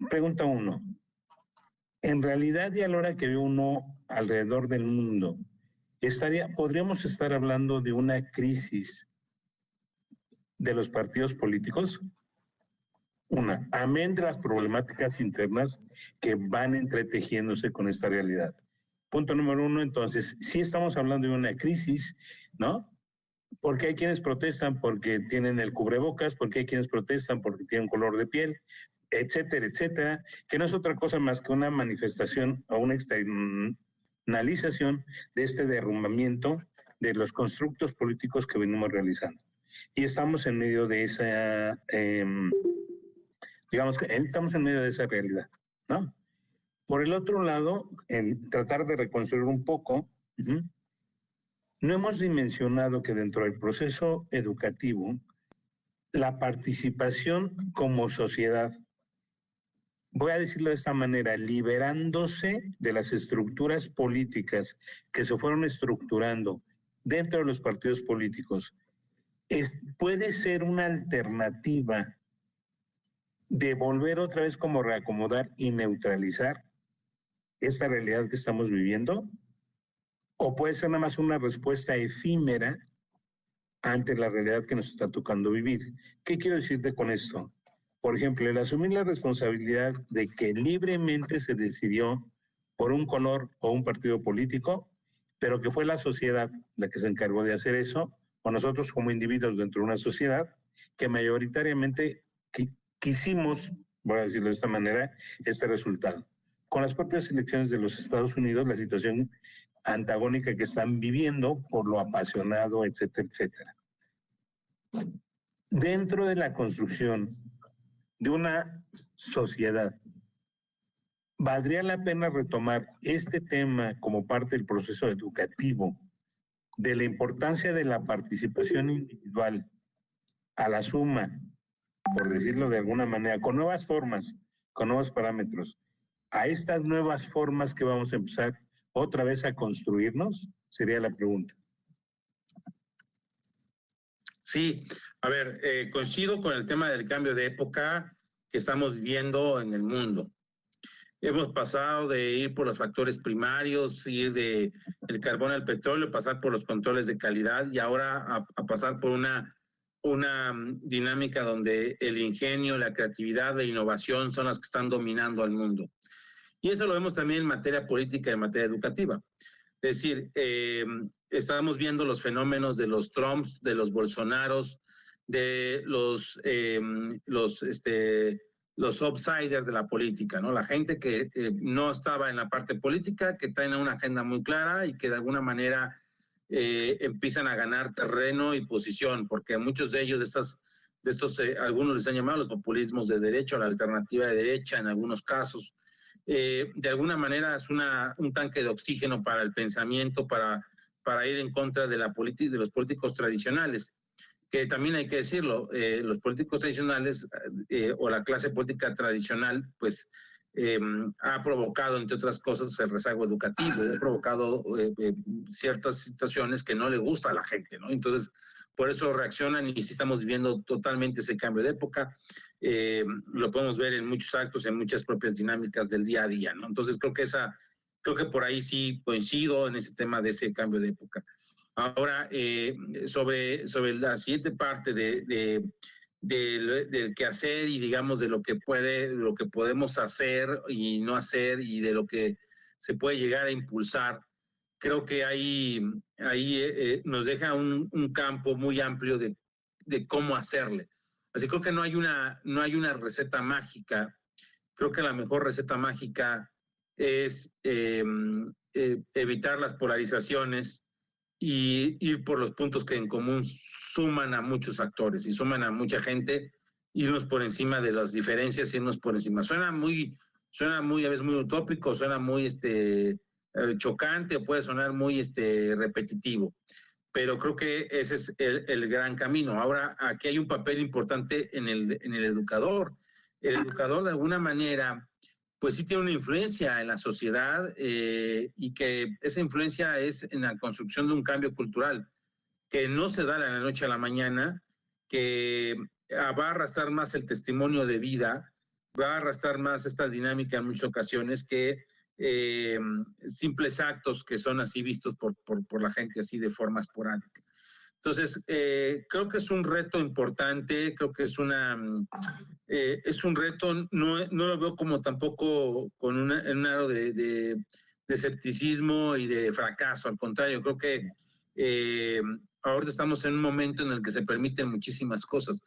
Pregunta 1. En realidad, y a la hora que ve uno alrededor del mundo, ¿podríamos estar hablando de una crisis de los partidos políticos? Una, amén de las problemáticas internas que van entretejiéndose con esta realidad. Punto número 1, entonces, sí estamos hablando de una crisis, ¿no? Porque hay quienes protestan porque tienen el cubrebocas, porque hay quienes protestan porque tienen color de piel, etcétera, etcétera, que no es otra cosa más que una manifestación o una externalización de este derrumbamiento de los constructos políticos que venimos realizando. Y estamos en medio de esa, digamos que estamos en medio de esa realidad, ¿no? Por el otro lado, en tratar de reconstruir un poco, no hemos dimensionado que dentro del proceso educativo, la participación como sociedad, voy a decirlo de esta manera, liberándose de las estructuras políticas que se fueron estructurando dentro de los partidos políticos, puede ser una alternativa de volver otra vez como reacomodar y neutralizar esta realidad que estamos viviendo, o puede ser nada más una respuesta efímera ante la realidad que nos está tocando vivir. ¿Qué quiero decirte con esto? Por ejemplo, el asumir la responsabilidad de que libremente se decidió por un color o un partido político, pero que fue la sociedad la que se encargó de hacer eso, o nosotros como individuos dentro de una sociedad que mayoritariamente quisimos, voy a decirlo de esta manera, este resultado. Con las propias elecciones de los Estados Unidos, la situación antagónica que están viviendo por lo apasionado, etcétera, etcétera. Dentro de la construcción de una sociedad, ¿valdría la pena retomar este tema como parte del proceso educativo, de la importancia de la participación individual a la suma, por decirlo de alguna manera, con nuevas formas, con nuevos parámetros, a estas nuevas formas que vamos a empezar otra vez a construirnos? Sería la pregunta. Sí, a ver, coincido con el tema del cambio de época que estamos viviendo en el mundo. Hemos pasado de ir por los factores primarios, ir de el carbón al petróleo, pasar por los controles de calidad y ahora a pasar por una dinámica donde el ingenio, la creatividad, la innovación son las que están dominando al mundo. Y eso lo vemos también en materia política y en materia educativa. Es decir, estamos viendo los fenómenos de los Trumps, de los Bolsonaros, de los outsiders de la política, ¿no? La gente que no estaba en la parte política, que traen una agenda muy clara y que de alguna manera empiezan a ganar terreno y posición, porque muchos de ellos, de estos algunos les han llamado los populismos de derecha o la alternativa de derecha en algunos casos, de alguna manera es un tanque de oxígeno para el pensamiento, para ir en contra de de los políticos tradicionales, que también hay que decirlo, los políticos tradicionales o la clase política tradicional, pues ha provocado, entre otras cosas, el rezago educativo, ha provocado ciertas situaciones que no le gusta a la gente, ¿no? Entonces, por eso reaccionan y sí estamos viviendo totalmente ese cambio de época. Lo podemos ver en muchos actos, en muchas propias dinámicas del día a día, ¿no? Entonces, creo que por ahí sí coincido en ese tema de ese cambio de época. Ahora, sobre la siguiente parte del quehacer y digamos de lo que podemos hacer y no hacer y de lo que se puede llegar a impulsar, creo que ahí nos deja un campo muy amplio de cómo hacerle. Así creo que no hay una receta mágica. Creo que la mejor receta mágica es evitar las polarizaciones y ir por los puntos que en común suman a muchos actores y suman a mucha gente, irnos por encima de las diferencias, irnos por encima. Suena muy a veces muy utópico, suena muy chocante, puede sonar muy repetitivo, pero creo que ese es el gran camino. Ahora, aquí hay un papel importante en el educador. El educador, de alguna manera, pues sí tiene una influencia en la sociedad y que esa influencia es en la construcción de un cambio cultural que no se da de la noche a la mañana, que va a arrastrar más el testimonio de vida, va a arrastrar más esta dinámica en muchas ocasiones que simples actos que son así vistos por la gente así de forma esporádica. Entonces, creo que es un reto importante, creo que es un reto, no lo veo como tampoco con un aro de escepticismo y de fracaso, al contrario, creo que ahorita estamos en un momento en el que se permiten muchísimas cosas.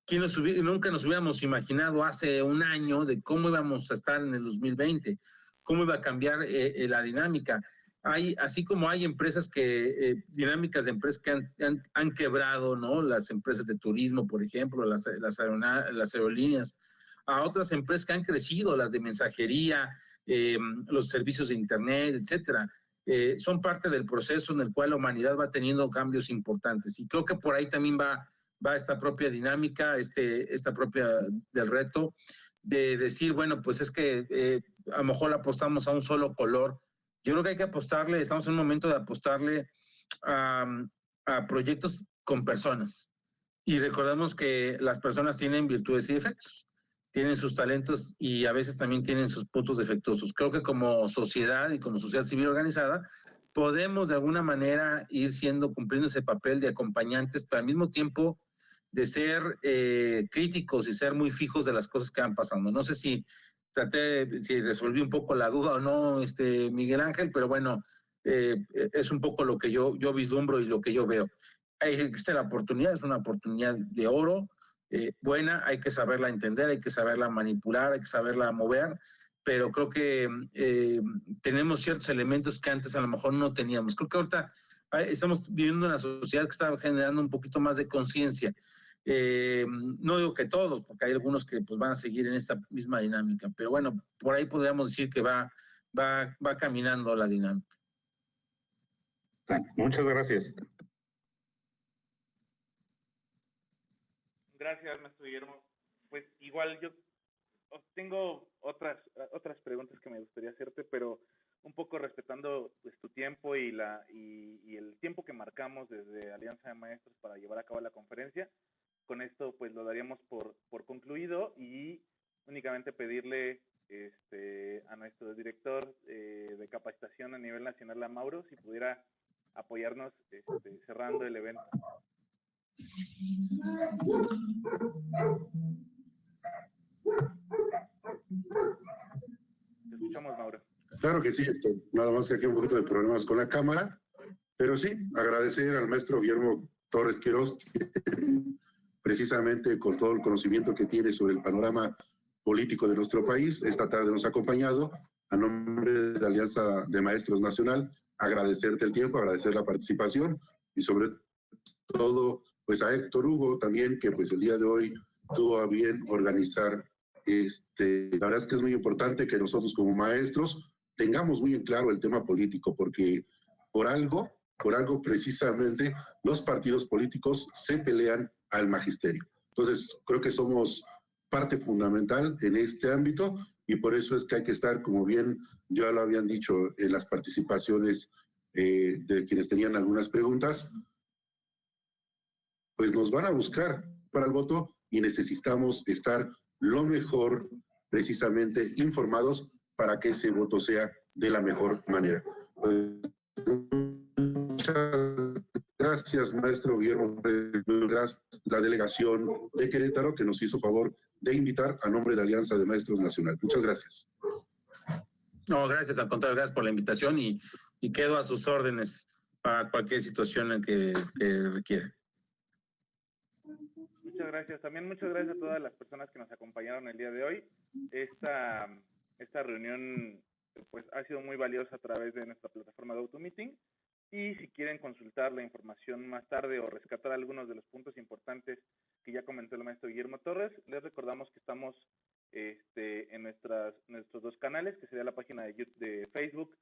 Nunca nos hubiéramos imaginado hace un año de cómo íbamos a estar en el 2020, cómo iba a cambiar la dinámica. así como hay empresas dinámicas de empresas que han quebrado, ¿no? Las empresas de turismo, por ejemplo, las aerolíneas, a otras empresas que han crecido, las de mensajería, los servicios de Internet, etcétera. Son parte del proceso en el cual la humanidad va teniendo cambios importantes. Y creo que por ahí también va esta propia dinámica, esta propia del reto de decir, bueno, pues es que a lo mejor apostamos a un solo color. Yo creo que hay que apostarle, estamos en un momento de apostarle a proyectos con personas. Y recordemos que las personas tienen virtudes y defectos, tienen sus talentos y a veces también tienen sus puntos defectuosos. Creo que como sociedad y como sociedad civil organizada, podemos de alguna manera ir cumpliendo ese papel de acompañantes, pero al mismo tiempo de ser críticos y ser muy fijos de las cosas que van pasando. No sé si resolví un poco la duda o no, Miguel Ángel, pero bueno, es un poco lo que yo vislumbro y lo que yo veo. Esta la oportunidad, es una oportunidad de oro, buena, hay que saberla entender, hay que saberla manipular, hay que saberla mover, pero creo que tenemos ciertos elementos que antes a lo mejor no teníamos. Creo que ahorita estamos viviendo una sociedad que está generando un poquito más de conciencia. No digo que todos, porque hay algunos que pues, van a seguir en esta misma dinámica, pero bueno, por ahí podríamos decir que va caminando la dinámica. Muchas gracias. Gracias, maestro Guillermo. Pues igual yo tengo otras preguntas que me gustaría hacerte, pero un poco respetando pues tu tiempo y el tiempo que marcamos desde Alianza de Maestros para llevar a cabo la conferencia. Con esto pues lo daríamos por concluido y únicamente pedirle a nuestro director de capacitación a nivel nacional, a Mauro, si pudiera apoyarnos cerrando el evento. Te escuchamos, Mauro. Claro que sí, nada más que aquí un poquito de problemas con la cámara, pero sí, agradecer al maestro Guillermo Torres Quirós, que precisamente con todo el conocimiento que tiene sobre el panorama político de nuestro país, esta tarde nos ha acompañado. A nombre de la Alianza de Maestros Nacional, agradecerte el tiempo, agradecer la participación y sobre todo pues a Héctor Hugo también, que pues el día de hoy tuvo a bien organizar. La verdad es que es muy importante que nosotros como maestros tengamos muy en claro el tema político, porque por algo precisamente los partidos políticos se pelean al magisterio. Entonces creo que somos parte fundamental en este ámbito y por eso es que hay que estar, como bien ya lo habían dicho en las participaciones de quienes tenían algunas preguntas, pues nos van a buscar para el voto y necesitamos estar lo mejor precisamente informados para que ese voto sea de la mejor manera. Pues, muchas gracias, maestro Guillermo, la delegación de Querétaro que nos hizo favor de invitar a nombre de Alianza de Maestros Nacional. Muchas gracias. No, gracias, al contrario, gracias por la invitación y quedo a sus órdenes para cualquier situación en que requiera. Muchas gracias. También muchas gracias a todas las personas que nos acompañaron el día de hoy. Esta reunión pues ha sido muy valiosa a través de nuestra plataforma de AutoMeeting y si quieren consultar la información más tarde o rescatar algunos de los puntos importantes que ya comentó el maestro Guillermo Torres, les recordamos que estamos en nuestros dos canales, que sería la página de Facebook